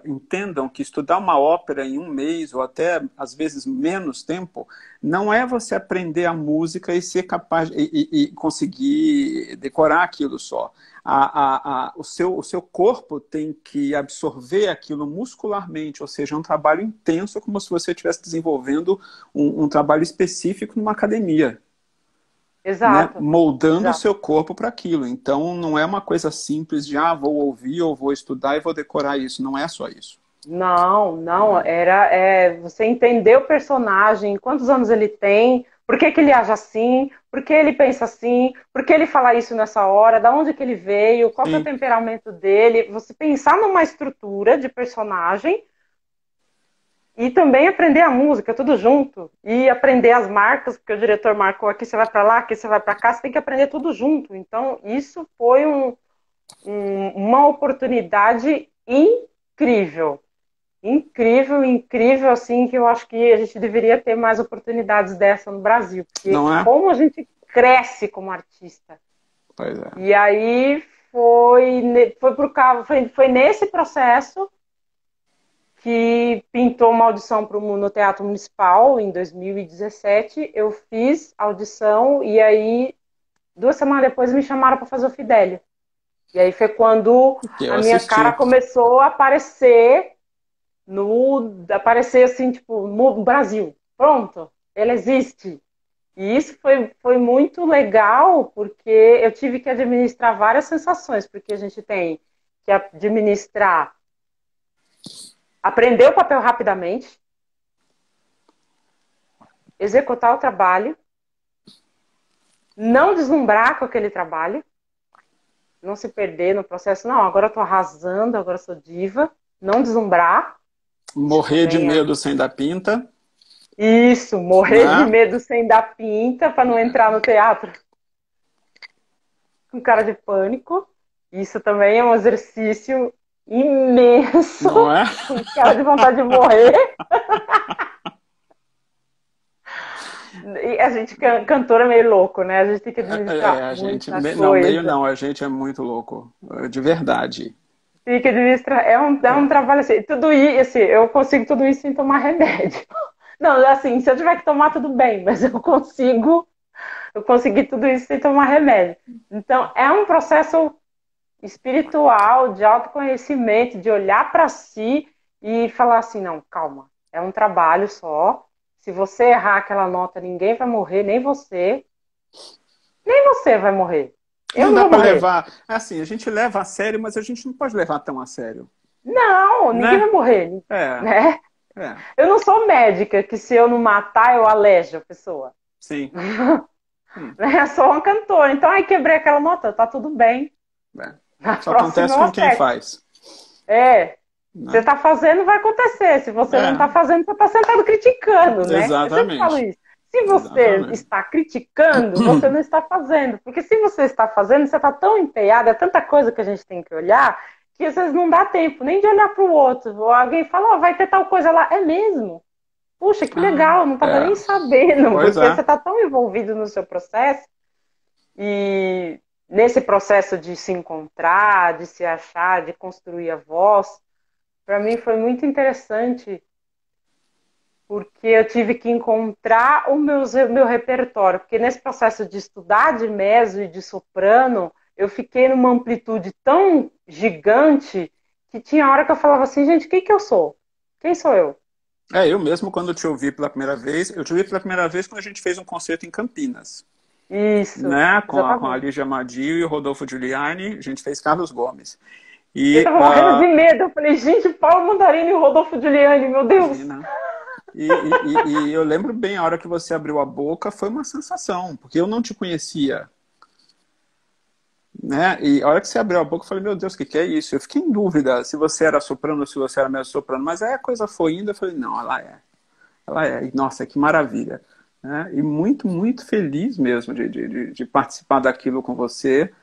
Speaker 1: entendam que estudar uma ópera em um mês, ou até às vezes menos tempo, não é você aprender a música e ser capaz e conseguir decorar aquilo só. O seu corpo tem que absorver aquilo muscularmente, ou seja, é um trabalho intenso, como se você estivesse desenvolvendo um trabalho específico numa academia, né,
Speaker 2: Exato,
Speaker 1: moldando o
Speaker 2: exato.
Speaker 1: seu corpo para aquilo. Então, não é uma coisa simples de, vou ouvir ou vou estudar e vou decorar isso. Não é só isso.
Speaker 2: Não, não,
Speaker 1: Né?
Speaker 2: era você entender o personagem, quantos anos ele tem, por que que ele age assim, por que ele pensa assim, por que ele fala isso nessa hora, da onde que ele veio, qual que é o
Speaker 1: Sim,
Speaker 2: temperamento dele, você pensar numa estrutura de personagem e também aprender a música, tudo junto, e aprender as marcas, porque o diretor marcou aqui, você vai para lá, aqui você vai para cá, você tem que aprender tudo junto. Então, isso foi uma oportunidade incrível. Incrível, incrível, assim, que eu acho que a gente deveria ter mais oportunidades dessa no Brasil, porque
Speaker 1: não é?
Speaker 2: como a gente cresce como artista.
Speaker 1: Pois é.
Speaker 2: E aí foi nesse processo que pintou uma audição no Teatro Municipal em 2017. Eu fiz audição e aí 2 semanas depois me chamaram para fazer o Fidelio. E aí foi quando
Speaker 1: Eu
Speaker 2: a minha cara
Speaker 1: assisti.
Speaker 2: começou a aparecer aparecer assim, tipo, no Brasil. Pronto, ele existe. E isso foi muito legal, porque eu tive que administrar várias sensações, porque a gente tem que administrar, aprender o papel rapidamente, executar o trabalho, não deslumbrar com aquele trabalho, não se perder no processo, não, agora eu tô arrasando, agora eu sou diva. não deslumbrar.
Speaker 1: Morrer de
Speaker 2: Também
Speaker 1: medo sem dar pinta.
Speaker 2: isso, morrer de
Speaker 1: Né?
Speaker 2: medo sem dar pinta para não entrar no teatro com cara de pânico. Isso também é um exercício imenso,
Speaker 1: Não é?
Speaker 2: com cara de vontade de morrer. E a gente, cantora, é meio louco, né? A gente tem que administrar
Speaker 1: A gente.
Speaker 2: muita
Speaker 1: Não, meio
Speaker 2: coisa.
Speaker 1: não, a gente é muito louco. De verdade.
Speaker 2: Tem que administrar. É um
Speaker 1: É.
Speaker 2: trabalho assim. Tudo isso, assim, eu consigo tudo isso sem tomar remédio. Não, assim, se eu tiver que tomar, tudo bem, mas eu consegui tudo isso sem tomar remédio. Então, é um processo espiritual, de autoconhecimento, de olhar para si e falar assim, não, calma, é um trabalho só. Se você errar aquela nota, ninguém vai morrer, nem você vai morrer. Eu
Speaker 1: Não
Speaker 2: não
Speaker 1: dá
Speaker 2: vou
Speaker 1: para
Speaker 2: morrer.
Speaker 1: levar. Assim, a gente leva a sério, mas a gente não pode levar tão a sério.
Speaker 2: Não, ninguém vai
Speaker 1: Né?
Speaker 2: morrer,
Speaker 1: É,
Speaker 2: né?
Speaker 1: é.
Speaker 2: Eu não sou médica que se eu não matar, eu alejo a pessoa.
Speaker 1: Sim. Hum,
Speaker 2: Eu sou uma cantora, então aí quebrei aquela nota, tá tudo bem.
Speaker 1: é.
Speaker 2: Na
Speaker 1: Só
Speaker 2: próxima
Speaker 1: acontece
Speaker 2: eu
Speaker 1: com quem
Speaker 2: acerto.
Speaker 1: faz.
Speaker 2: É, você
Speaker 1: Né?
Speaker 2: está fazendo, vai acontecer. Se você não está
Speaker 1: É,
Speaker 2: fazendo, você está sentado criticando, né? Eu sempre falo
Speaker 1: exatamente.
Speaker 2: isso. Se você
Speaker 1: Exatamente.
Speaker 2: está criticando, você não está fazendo. Porque se você está fazendo, você está tão empenhado, é tanta coisa que a gente tem que olhar, que às vezes não dá tempo nem de olhar para o outro. Ou alguém fala, ó, vai ter tal coisa lá. É mesmo? Puxa, que
Speaker 1: Ah,
Speaker 2: legal, eu não estava
Speaker 1: é.
Speaker 2: nem sabendo,
Speaker 1: Pois
Speaker 2: porque você
Speaker 1: é.
Speaker 2: está tão envolvido no seu processo e nesse processo de se encontrar, de se achar, de construir a voz, para mim foi muito interessante porque eu tive que encontrar meu repertório, porque nesse processo de estudar de mezzo e de soprano, eu fiquei numa amplitude tão gigante que tinha hora que eu falava assim, gente, quem que eu sou? Quem sou eu?
Speaker 1: Eu mesmo, quando te ouvi pela primeira vez, eu te ouvi pela primeira vez quando a gente fez um concerto em Campinas,
Speaker 2: Isso,
Speaker 1: né? Com a
Speaker 2: exatamente.
Speaker 1: Lígia Madio e o Rodolfo Giuliani, a gente fez Carlos Gomes.
Speaker 2: Eu
Speaker 1: E,
Speaker 2: tava morrendo de medo, eu falei, gente, Paulo Mandarino e o Rodolfo Giuliani, meu Deus!
Speaker 1: imagina. E eu lembro bem, a hora que você abriu a boca, foi uma sensação, porque eu não te conhecia, né? E a hora que você abriu a boca, eu falei, meu Deus, o que que é isso? Eu fiquei em dúvida se você era soprano ou se você era mezzo-soprano, mas aí a coisa foi indo, eu falei, não, ela é. Ela é. E, nossa, que maravilha. Né? E muito, muito feliz mesmo de participar daquilo com você.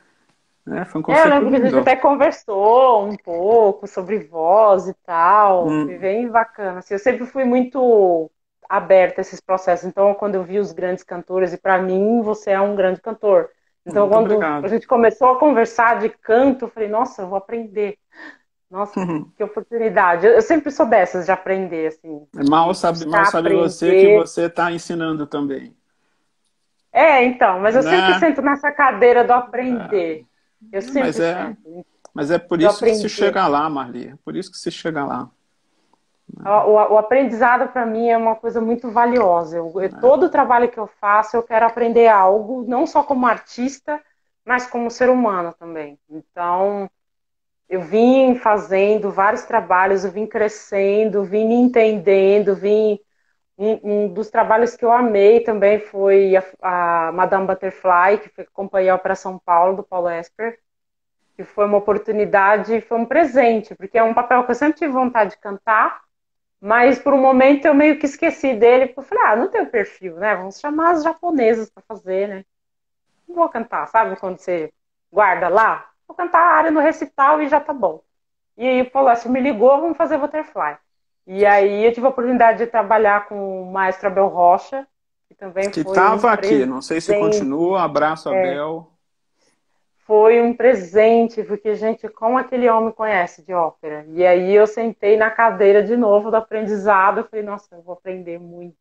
Speaker 1: Né? Foi um
Speaker 2: É, eu
Speaker 1: concerto
Speaker 2: lembro que a gente
Speaker 1: lindo.
Speaker 2: até conversou um pouco sobre voz e tal. Foi
Speaker 1: Hum,
Speaker 2: bem bacana. Assim, eu sempre fui muito aberta a esses processos. Então, quando eu vi os grandes cantores, e para mim, você é um grande cantor. Então,
Speaker 1: muito
Speaker 2: quando a
Speaker 1: obrigado.
Speaker 2: gente começou a conversar de canto, eu falei, nossa, eu vou aprender. Nossa, que oportunidade. Eu sempre sou dessas de aprender, assim, de
Speaker 1: Mal
Speaker 2: buscar
Speaker 1: sabe você que
Speaker 2: aprender.
Speaker 1: você está ensinando também.
Speaker 2: É, então, mas eu sempre
Speaker 1: Né?
Speaker 2: sento nessa cadeira do aprender. Eu
Speaker 1: Mas
Speaker 2: sempre
Speaker 1: é,
Speaker 2: sento,
Speaker 1: mas é por
Speaker 2: do
Speaker 1: isso que se
Speaker 2: aprender.
Speaker 1: chega lá, Marli. É por isso que se chega lá.
Speaker 2: O aprendizado para mim é uma coisa muito valiosa. Todo o trabalho que eu faço, eu quero aprender algo, não só como artista, mas como ser humano também. Então, eu vim fazendo vários trabalhos, eu vim crescendo, vim me entendendo, um dos trabalhos que eu amei também foi a Madame Butterfly, que foi acompanhar a Operação Paulo, do Paulo Esper, que foi uma oportunidade, foi um presente, porque é um papel que eu sempre tive vontade de cantar, mas por um momento eu meio que esqueci dele, porque eu falei, não tenho perfil, né? Vamos chamar as japonesas para fazer, né? Não vou cantar, sabe quando você guarda lá? Vou cantar a área no recital e já tá bom. E aí o Paulo me ligou, vamos fazer Butterfly. E aí eu tive a oportunidade de trabalhar com o maestro Abel Rocha, que também
Speaker 1: Que
Speaker 2: foi um
Speaker 1: estava aqui,
Speaker 2: presente.
Speaker 1: não sei se continua. Abraço, Abel.
Speaker 2: Foi um presente, porque, gente, como aquele homem conhece de ópera? E aí eu sentei na cadeira de novo do aprendizado, eu falei, nossa, eu vou aprender muito.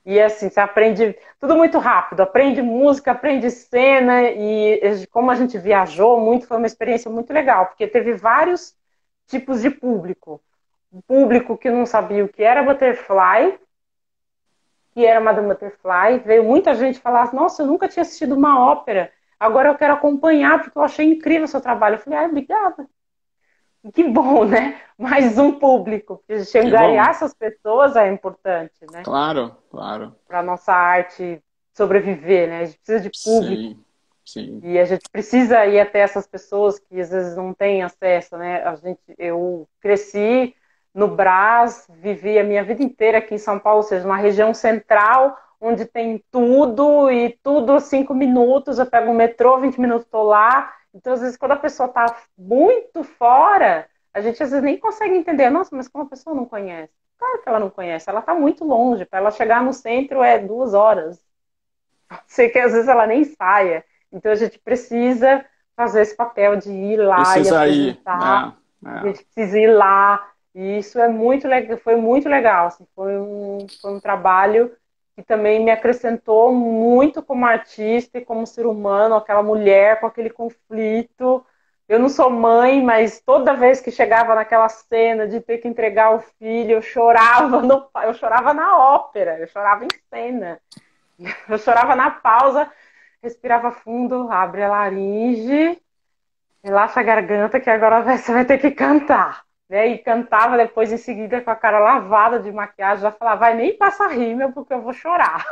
Speaker 2: E assim, você aprende tudo muito rápido, aprende música, aprende cena, e como a gente viajou muito, foi uma experiência muito legal, porque teve vários tipos de público. O público que não sabia o que era Butterfly, que era Madame Butterfly, veio muita gente falar, nossa, eu nunca tinha assistido uma ópera, agora eu quero acompanhar, porque eu achei incrível o seu trabalho. Eu falei, obrigada. Que bom, né? Mais um público, porque a gente
Speaker 1: Que bom.
Speaker 2: angariar essas pessoas é importante, né?
Speaker 1: Claro, claro.
Speaker 2: Para nossa arte sobreviver, né? A gente precisa de público.
Speaker 1: Sim. sim.
Speaker 2: E a gente precisa ir até essas pessoas que às vezes não têm acesso, né? Eu cresci no Brás, vivi a minha vida inteira aqui em São Paulo, ou seja, uma região central, onde tem tudo, e tudo 5 minutos, eu pego o metrô, 20 minutos estou lá. Então, às vezes, quando a pessoa está muito fora, a gente às vezes nem consegue entender. Nossa, mas como a pessoa não conhece? Claro que ela não conhece, ela está muito longe. Para ela chegar no centro é 2 horas. Sei que às vezes ela nem saia. Então a gente precisa fazer esse papel de ir lá e
Speaker 1: Precisa ir.
Speaker 2: apresentar. A
Speaker 1: É.
Speaker 2: gente precisa ir lá. E isso é muito legal, foi muito legal. Assim, foi um trabalho que também me acrescentou muito como artista e como ser humano, aquela mulher com aquele conflito. Eu não sou mãe, mas toda vez que chegava naquela cena de ter que entregar o filho, eu chorava eu chorava na ópera, eu chorava em cena. Eu chorava na pausa, respirava fundo, abre a laringe, relaxa a garganta, que agora você vai ter que cantar. Né? E cantava depois, em seguida, com a cara lavada de maquiagem, já falava, vai, nem passa rímel, porque eu vou chorar.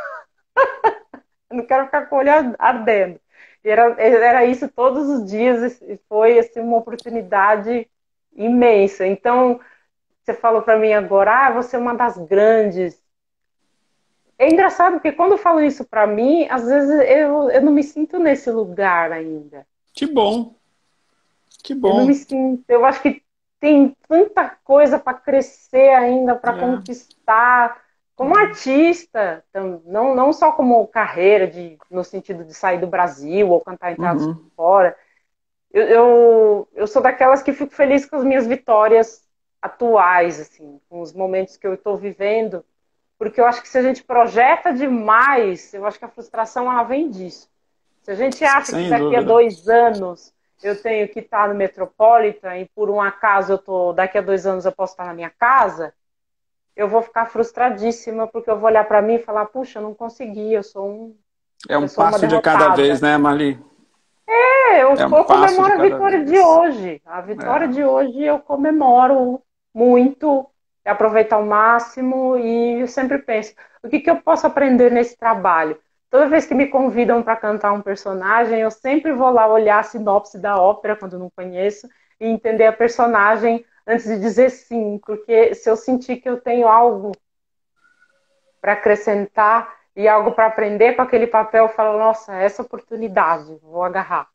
Speaker 2: Eu não quero ficar com o olho ardendo. E era isso todos os dias, e foi assim, uma oportunidade imensa. Então, você falou para mim agora, você é uma das grandes. É engraçado porque quando eu falo isso pra mim, às vezes eu não me sinto nesse lugar ainda.
Speaker 1: Que bom, que
Speaker 2: Eu não me
Speaker 1: bom.
Speaker 2: sinto. Eu acho que tem tanta coisa para crescer ainda, para
Speaker 1: É.
Speaker 2: conquistar. Como artista, não só como carreira, no sentido de sair do Brasil ou cantar em teatros
Speaker 1: Uhum.
Speaker 2: fora. Eu sou daquelas que fico feliz com as minhas vitórias atuais, assim, com os momentos que eu estou vivendo. Porque eu acho que se a gente projeta demais, eu acho que a frustração ela vem disso. Se a gente acha que
Speaker 1: Sem
Speaker 2: daqui a
Speaker 1: dúvida.
Speaker 2: 2 anos eu tenho que estar no Metropolitan e por um acaso daqui a 2 anos eu posso estar na minha casa, eu vou ficar frustradíssima porque eu vou olhar para mim e falar, puxa, eu não consegui,
Speaker 1: É um
Speaker 2: eu sou uma
Speaker 1: passo de cada vez,
Speaker 2: derrotada.
Speaker 1: né, Marli?
Speaker 2: Eu
Speaker 1: É um passo de
Speaker 2: comemoro a
Speaker 1: cada
Speaker 2: vitória de
Speaker 1: vez.
Speaker 2: hoje. A vitória
Speaker 1: É.
Speaker 2: de hoje eu comemoro muito, aproveitar ao máximo e eu sempre penso, o que eu posso aprender nesse trabalho? Toda vez que me convidam para cantar um personagem, eu sempre vou lá olhar a sinopse da ópera, quando não conheço, e entender a personagem antes de dizer sim, porque se eu sentir que eu tenho algo para acrescentar e algo para aprender com aquele papel, eu falo, nossa, essa oportunidade, vou agarrar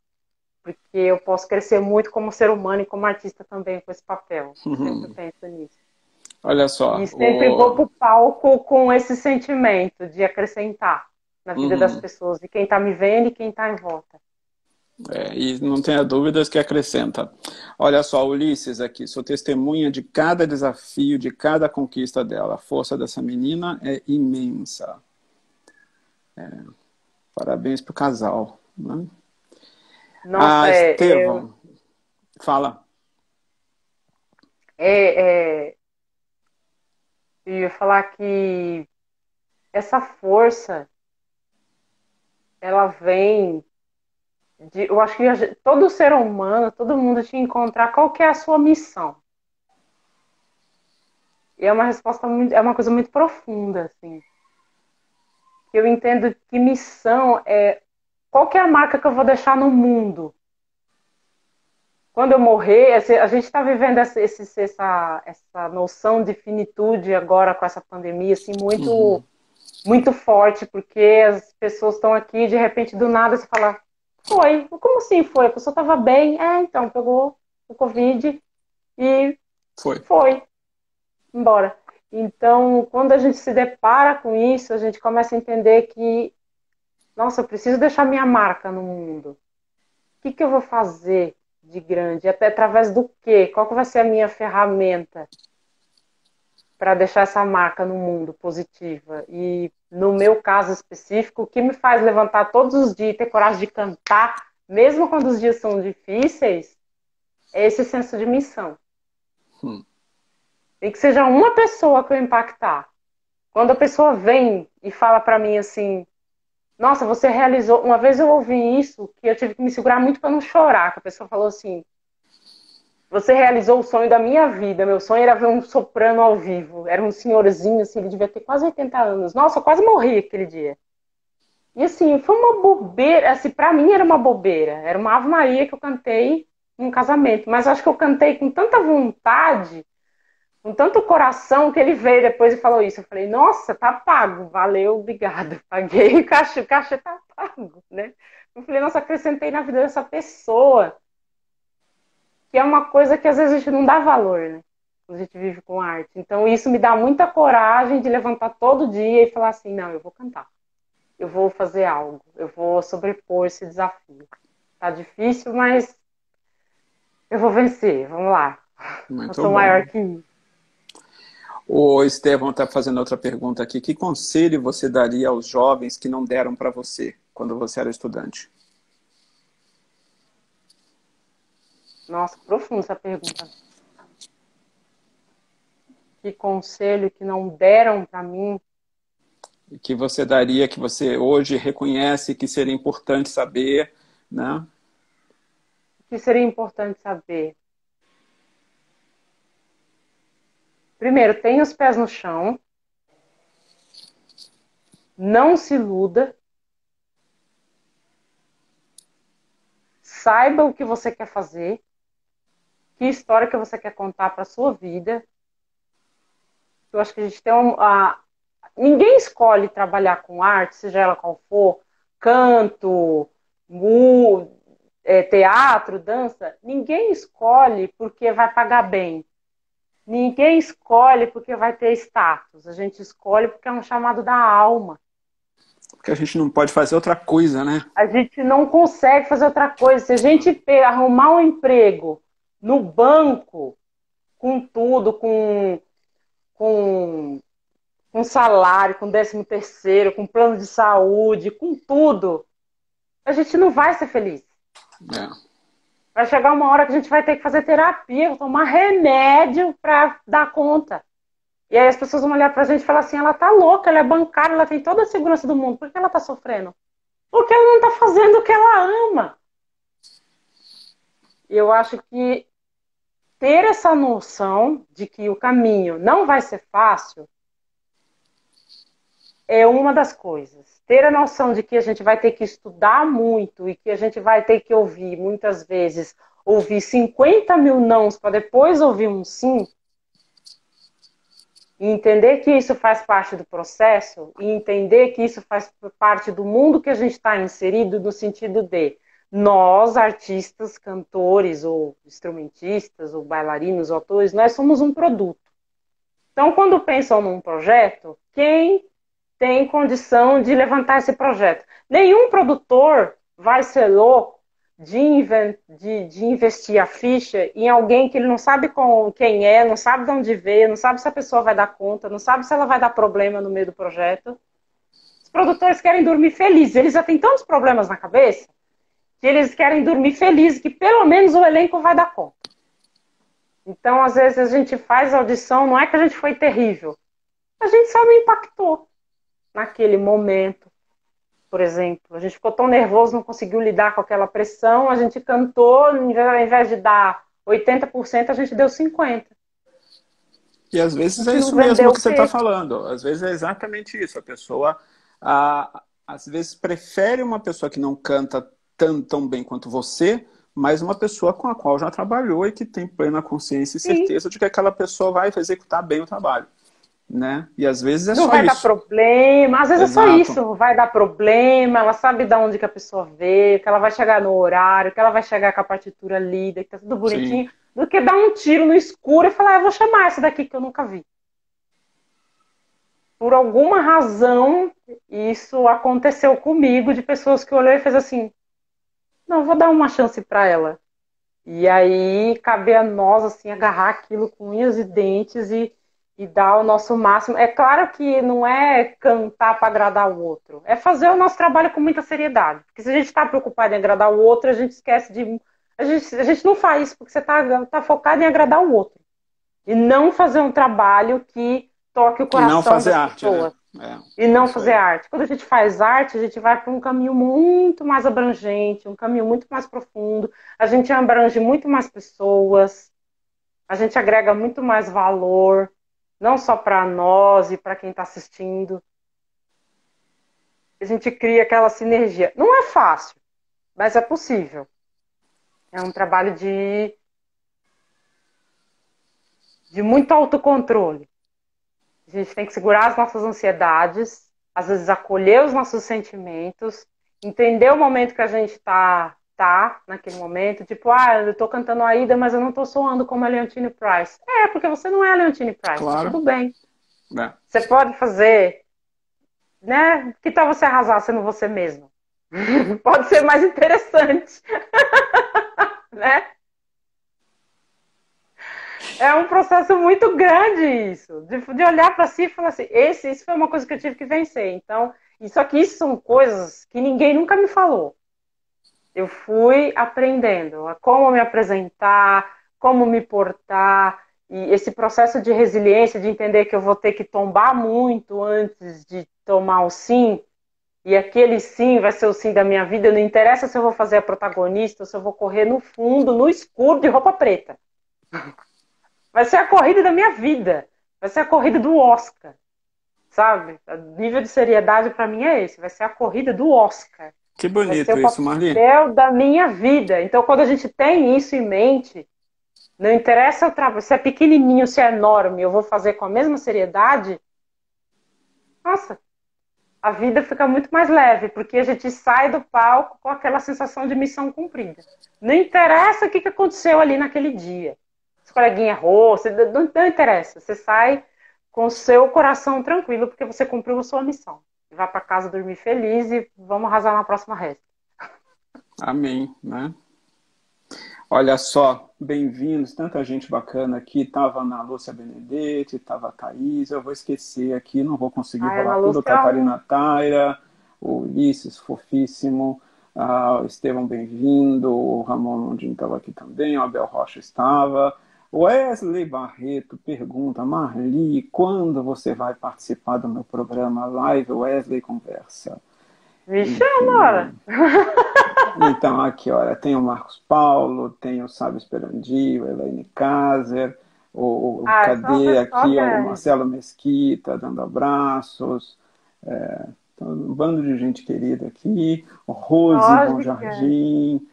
Speaker 2: porque eu posso crescer muito como ser humano e como artista também com esse papel. Eu sempre penso nisso.
Speaker 1: Olha
Speaker 2: E
Speaker 1: só,
Speaker 2: sempre vou para o palco com esse sentimento de acrescentar na vida das
Speaker 1: Uhum.
Speaker 2: pessoas, de quem está me vendo e quem está em volta.
Speaker 1: E não tenha dúvidas que acrescenta. Olha só, Ulisses aqui, sou testemunha de cada desafio, de cada conquista dela. A força dessa menina é imensa. Parabéns pro casal, né?
Speaker 2: Nossa,
Speaker 1: Ah, Estevão, fala.
Speaker 2: é, eu ia falar que essa força, ela vem eu acho que todo ser humano, todo mundo tinha que encontrar qual que é a sua missão. E é uma resposta muito, é uma coisa muito profunda, assim. Eu entendo que missão é qual que é a marca que eu vou deixar no mundo. Quando eu morrer, a gente está vivendo essa noção de finitude agora com essa pandemia, assim, muito,
Speaker 1: Uhum.
Speaker 2: muito forte, porque as pessoas estão aqui e de repente do nada você fala, foi, como assim foi? A pessoa estava bem, então, pegou o Covid e
Speaker 1: Foi.
Speaker 2: foi embora. Então, quando a gente se depara com isso, a gente começa a entender que, nossa, eu preciso deixar minha marca no mundo. O que eu vou fazer de grande? Até através do quê? Qual que vai ser a minha ferramenta para deixar essa marca no mundo positiva? E no meu caso específico, o que me faz levantar todos os dias e ter coragem de cantar, mesmo quando os dias são difíceis, é esse senso de missão.
Speaker 1: Hum.
Speaker 2: Tem que seja uma pessoa que eu impactar. Quando a pessoa vem e fala para mim assim, nossa, você realizou. Uma vez eu ouvi isso, que eu tive que me segurar muito para não chorar. Que a pessoa falou assim: você realizou o sonho da minha vida. Meu sonho era ver um soprano ao vivo. Era um senhorzinho, assim, ele devia ter quase 80 anos. Nossa, eu quase morri aquele dia. E assim, foi uma bobeira, assim, pra mim era uma bobeira. Era uma Ave Maria que eu cantei num casamento. Mas acho que eu cantei com tanta vontade, com tanto coração, que ele veio depois e falou isso. Eu falei, nossa, tá pago, valeu, obrigado. Paguei o cachê tá pago, né? Eu falei, nossa, acrescentei na vida dessa pessoa, que é uma coisa que às vezes a gente não dá valor, né? Quando a gente vive com arte. Então isso me dá muita coragem de levantar todo dia e falar assim, não, eu vou cantar. Eu vou fazer algo, eu vou sobrepor esse desafio. Tá difícil, mas eu vou vencer, vamos lá. Eu
Speaker 1: Muito
Speaker 2: sou
Speaker 1: bom.
Speaker 2: maior que isso.
Speaker 1: O Estevão está fazendo outra pergunta aqui. Que conselho você daria aos jovens que não deram para você quando você era estudante?
Speaker 2: Nossa, profunda essa pergunta. Que conselho que não deram para mim,
Speaker 1: Que você daria, que você hoje reconhece que seria importante saber, né?
Speaker 2: que seria importante saber? Primeiro, tenha os pés no chão, não se iluda, saiba o que você quer fazer, que história que você quer contar para sua vida. Eu acho que a gente tem ninguém escolhe trabalhar com arte, seja ela qual for, canto, teatro, dança. Ninguém escolhe porque vai pagar bem. Ninguém escolhe porque vai ter status. A gente escolhe porque é um chamado da alma.
Speaker 1: Porque a gente não pode fazer outra coisa, né?
Speaker 2: A gente não consegue fazer outra coisa. Se a gente arrumar um emprego no banco, com tudo, com com salário, com 13º, com plano de saúde, com tudo, a gente não vai ser feliz.
Speaker 1: É.
Speaker 2: Vai chegar uma hora que a gente vai ter que fazer terapia, tomar remédio para dar conta. E aí as pessoas vão olhar pra gente e falar assim, ela tá louca, ela é bancária, ela tem toda a segurança do mundo. Por que ela tá sofrendo? Porque ela não tá fazendo o que ela ama. E eu acho que ter essa noção de que o caminho não vai ser fácil é uma das coisas. Ter a noção de que a gente vai ter que estudar muito e que a gente vai ter que ouvir, muitas vezes, ouvir 50 mil nãos para depois ouvir um sim, e entender que isso faz parte do processo, e entender que isso faz parte do mundo que a gente está inserido, no sentido de nós, artistas, cantores, ou instrumentistas, ou bailarinos, ou atores, nós somos um produto. Então, quando pensam num projeto, quem tem condição de levantar esse projeto? Nenhum produtor vai ser louco de investir a ficha em alguém que ele não sabe quem é, não sabe de onde veio, não sabe se a pessoa vai dar conta, não sabe se ela vai dar problema no meio do projeto. Os produtores querem dormir felizes, eles já têm tantos problemas na cabeça que eles querem dormir felizes, que pelo menos o elenco vai dar conta. Então, às vezes, a gente faz audição, não é que a gente foi terrível, a gente só não impactou naquele momento. Por exemplo, a gente ficou tão nervoso, não conseguiu lidar com aquela pressão, a gente cantou, ao invés de dar 80%, a gente deu 50%.
Speaker 1: E às
Speaker 2: A
Speaker 1: vezes é
Speaker 2: gente não
Speaker 1: isso mesmo
Speaker 2: vendeu
Speaker 1: que
Speaker 2: o
Speaker 1: você está
Speaker 2: peixe.
Speaker 1: falando. Às vezes é exatamente isso. A pessoa, às vezes, prefere uma pessoa que não canta tão bem quanto você, mas uma pessoa com a qual já trabalhou e que tem plena consciência e
Speaker 2: Sim,
Speaker 1: certeza de que aquela pessoa vai executar bem o trabalho, né? E às vezes é
Speaker 2: não
Speaker 1: só
Speaker 2: vai dar
Speaker 1: isso.
Speaker 2: problema, às vezes é só
Speaker 1: Exato.
Speaker 2: isso, vai dar problema, ela sabe de onde que a pessoa veio, que ela vai chegar no horário, que ela vai chegar com a partitura lida, que tá tudo
Speaker 1: Sim.
Speaker 2: bonitinho, do que dar um tiro no escuro e falar, eu vou chamar essa daqui que eu nunca vi. Por alguma razão, isso aconteceu comigo, de pessoas que olhou e fez assim, não, vou dar uma chance para ela. E aí cabe a nós assim agarrar aquilo com unhas e dentes e dar o nosso máximo. É claro que não é cantar para agradar o outro, é fazer o nosso trabalho com muita seriedade. Porque se a gente está preocupado em agradar o outro, a gente esquece de. A gente não faz isso porque você está focado em agradar o outro. E não fazer um trabalho que toque o
Speaker 1: E não
Speaker 2: coração
Speaker 1: fazer
Speaker 2: das
Speaker 1: arte, né?
Speaker 2: pessoas e
Speaker 1: É
Speaker 2: não
Speaker 1: isso
Speaker 2: fazer
Speaker 1: aí.
Speaker 2: arte. Quando a gente faz arte, a gente vai para um caminho muito mais abrangente, um caminho muito mais profundo. A gente abrange muito mais pessoas, a gente agrega muito mais valor, não só para nós e para quem está assistindo. a gente cria aquela sinergia. Não é fácil, mas é possível. É um trabalho de muito autocontrole. A gente tem que segurar as nossas ansiedades, às vezes acolher os nossos sentimentos, entender o momento que a gente tá naquele momento, tipo, eu tô cantando Aida, mas eu não tô soando como a Leontine Price. Porque você não é a Leontine Price, tá
Speaker 1: Claro.
Speaker 2: tudo bem.
Speaker 1: É.
Speaker 2: Você pode fazer, né? Que tal você arrasar sendo você mesmo? Pode ser mais interessante, né? É um processo muito grande isso, de olhar para si e falar assim, isso foi uma coisa que eu tive que vencer. Então, isso são coisas que ninguém nunca me falou. Eu fui aprendendo a como me apresentar, como me portar, e esse processo de resiliência, de entender que eu vou ter que tombar muito antes de tomar o sim, e aquele sim vai ser o sim da minha vida, não interessa se eu vou fazer a protagonista ou se eu vou correr no fundo, no escuro, de roupa preta. Vai ser a corrida da minha vida. Vai ser a corrida do Oscar. Sabe? O nível de seriedade para mim é esse. Vai ser a corrida do Oscar.
Speaker 1: Que
Speaker 2: Vai ser
Speaker 1: bonito
Speaker 2: o
Speaker 1: isso, Marli.
Speaker 2: papel da minha vida. Então, quando a gente tem isso em mente, não interessa o trabalho. Se é pequenininho, se é enorme, eu vou fazer com a mesma seriedade. Nossa, a vida fica muito mais leve, porque a gente sai do palco com aquela sensação de missão cumprida. Não interessa o que aconteceu ali naquele dia. Se o coleguinha errou, não interessa. Você sai com o seu coração tranquilo, porque você cumpriu a sua missão. Vá para casa dormir feliz e vamos arrasar na próxima resta.
Speaker 1: Amém, né? Olha só, bem-vindos, tanta gente bacana aqui. Tava a Ana Lúcia Benedetti, tava a Thaís, eu vou esquecer aqui, não vou conseguir
Speaker 2: Ana
Speaker 1: falar tudo.
Speaker 2: Lúcia,
Speaker 1: Catarina Taira, o Ulisses, fofíssimo, o Estevão, bem-vindo, o Ramon Londinho estava aqui também, o Abel Rocha estava. Wesley Barreto pergunta, Marli, quando você vai participar do meu programa Live Wesley Conversa?
Speaker 2: me chama!
Speaker 1: Então, aqui, olha, tem o Marcos Paulo, tem o Sábio Esperandi, o Elaine Kazer, cadê aqui o Marcelo Mesquita dando abraços, um bando de gente querida aqui, o Rose Bom Jardim,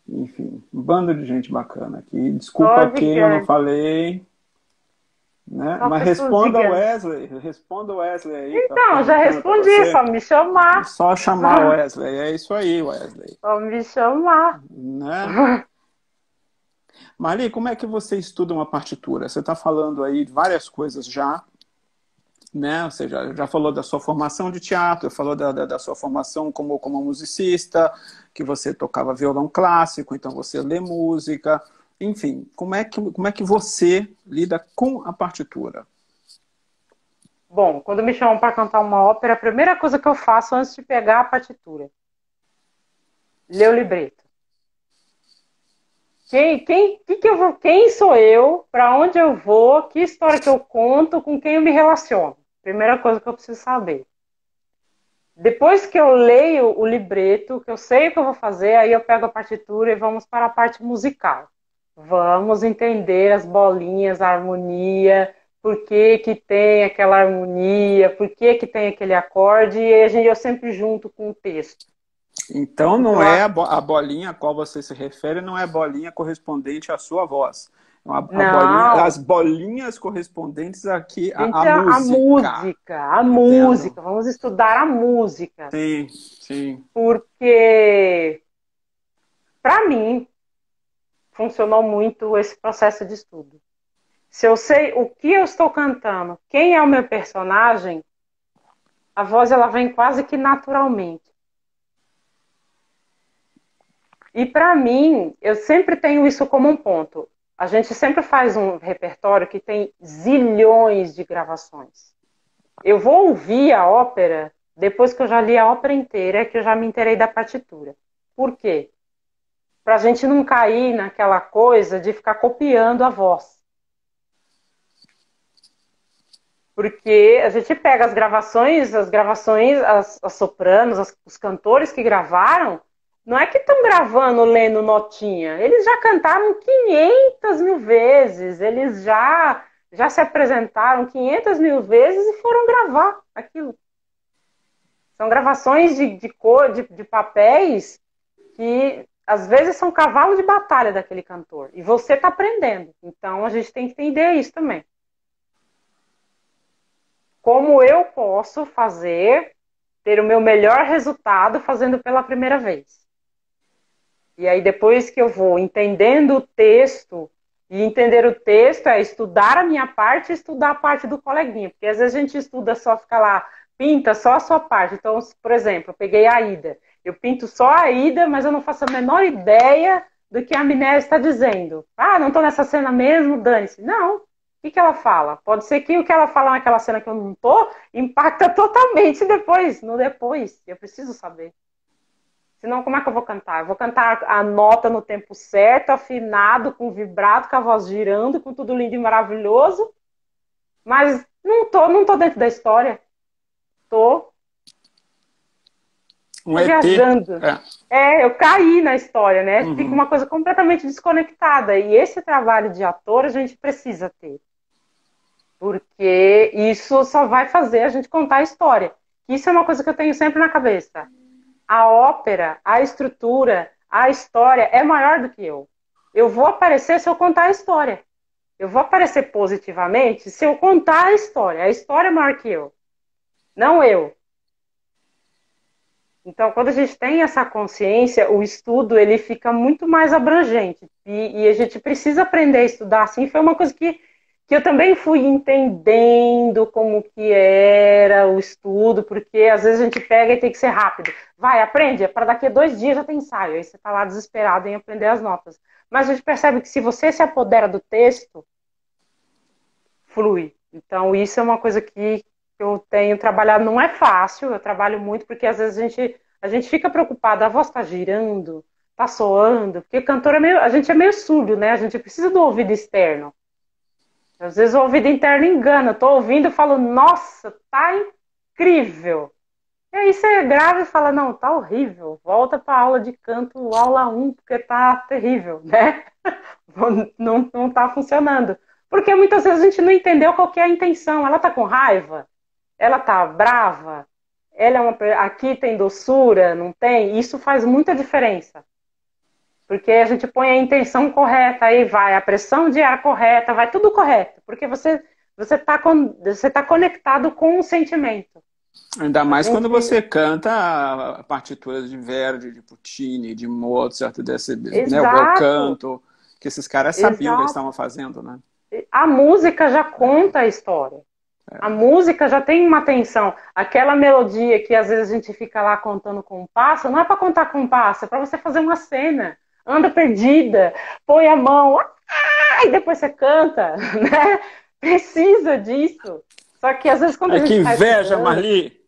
Speaker 1: enfim, um bando de gente bacana aqui. Desculpa quem eu não falei, né? Mas responda o Wesley aí.
Speaker 2: Então, já respondi, só me chamar.
Speaker 1: Só chamar o Wesley, é isso aí, Wesley.
Speaker 2: Só me chamar.
Speaker 1: Né? Marli, como é que você estuda uma partitura? Você está falando aí de várias coisas já, né? Você já falou da sua formação de teatro, falou da sua formação como musicista, que você tocava violão clássico, então você lê música. Enfim, como é que você lida com a partitura?
Speaker 2: Bom, quando me chamam para cantar uma ópera, a primeira coisa que eu faço antes de pegar a partitura, ler o libreto. Quem sou eu? Para onde eu vou? Que história que eu conto? Com quem eu me relaciono? Primeira coisa que eu preciso saber. Depois que eu leio o libreto, que eu sei o que eu vou fazer, aí eu pego a partitura e vamos para a parte musical. Vamos entender as bolinhas, a harmonia, por que tem aquela harmonia, por que tem aquele acorde, e eu sempre junto com o texto.
Speaker 1: Então não é a bolinha a qual você se refere, não é a bolinha correspondente à sua voz. As bolinhas correspondentes aqui à música.
Speaker 2: A música. Vamos estudar a música.
Speaker 1: Sim, sim.
Speaker 2: Porque, para mim, funcionou muito esse processo de estudo. Se eu sei o que eu estou cantando, quem é o meu personagem, a voz ela vem quase que naturalmente. E para mim, eu sempre tenho isso como um ponto. A gente sempre faz um repertório que tem zilhões de gravações. Eu vou ouvir a ópera depois que eu já li a ópera inteira, que eu já me inteirei da partitura. Por quê? Para a gente não cair naquela coisa de ficar copiando a voz. Porque a gente pega as gravações, as sopranos, os cantores que gravaram, não é que estão gravando, lendo notinha. Eles já cantaram 500 mil vezes, eles já se apresentaram 500 mil vezes e foram gravar aquilo. São gravações de cor, de papéis que às vezes são cavalo de batalha daquele cantor. E você está aprendendo. Então a gente tem que entender isso também. Como eu posso ter o meu melhor resultado fazendo pela primeira vez. E aí depois que eu vou entendendo o texto, e entender o texto é estudar a minha parte e estudar a parte do coleguinha. Porque às vezes a gente estuda só, fica lá, pinta só a sua parte. Então, por exemplo, eu peguei a Ida. Eu pinto só a Ida, mas eu não faço a menor ideia do que a Minéia está dizendo. Ah, não estou nessa cena mesmo, dane-se. Não. O que ela fala? Pode ser que o que ela fala naquela cena que eu não estou impacta totalmente depois, no depois. Eu preciso saber. Senão, como é que eu vou cantar? Eu vou cantar a nota no tempo certo, afinado, com vibrato, com a voz girando, com tudo lindo e maravilhoso. Mas não tô dentro da história. Tô viajando. Eu caí na história, né? Fica uma coisa completamente desconectada. E esse trabalho de ator a gente precisa ter. Porque isso só vai fazer a gente contar a história. Isso é uma coisa que eu tenho sempre na cabeça. A ópera, a estrutura, a história é maior do que eu. Eu vou aparecer se eu contar a história. Eu vou aparecer positivamente se eu contar a história. A história é maior que eu, não eu. Então, quando a gente tem essa consciência, o estudo ele fica muito mais abrangente. E a gente precisa aprender a estudar assim. Foi uma coisa que eu também fui entendendo como que era o estudo, porque às vezes a gente pega e tem que ser rápido. Vai, aprende, para daqui a 2 dias já tem ensaio. Aí você está lá desesperado em aprender as notas. Mas a gente percebe que se você se apodera do texto, flui. Então isso é uma coisa que eu tenho trabalhado, não é fácil, eu trabalho muito, porque às vezes a gente fica preocupado, a voz está girando, está soando, porque cantor a gente é meio surdo, né? A gente precisa do ouvido externo. Às vezes o ouvido interno engana. Eu tô ouvindo e falo, nossa, tá incrível. E aí você grava e fala, não, tá horrível. Volta pra aula de canto, aula 1, porque tá terrível, né? Não tá funcionando. Porque muitas vezes a gente não entendeu qual que é a intenção. Ela tá com raiva? Ela tá brava? Aqui tem doçura? Não tem? Isso faz muita diferença. Porque a gente põe a intenção correta, aí vai a pressão de ar correta, vai tudo correto. Porque você tá conectado com o sentimento.
Speaker 1: Ainda mais quando você canta partituras de Verdi, de Puccini, de Mozart, né, o bel canto, que esses caras sabiam o que eles estavam fazendo, né?
Speaker 2: A música já conta a história. A música já tem uma tensão. Aquela melodia que às vezes a gente fica lá contando compasso, não é para contar compasso, é para você fazer uma cena. Anda perdida, põe a mão, e depois você canta, né? Precisa disso. Só que às vezes quando a gente
Speaker 1: que inveja, Marli!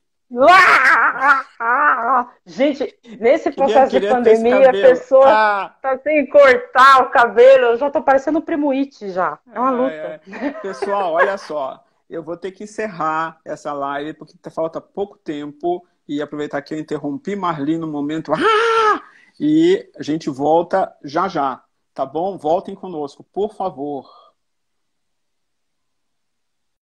Speaker 2: Gente, nesse processo de pandemia, a pessoa tá sem cortar o cabelo, eu já tô parecendo o Primo It já. É uma luta.
Speaker 1: Pessoal, olha só, eu vou ter que encerrar essa live porque falta pouco tempo e aproveitar que eu interrompi Marli no momento. E a gente volta já já, tá bom? Voltem conosco, por favor.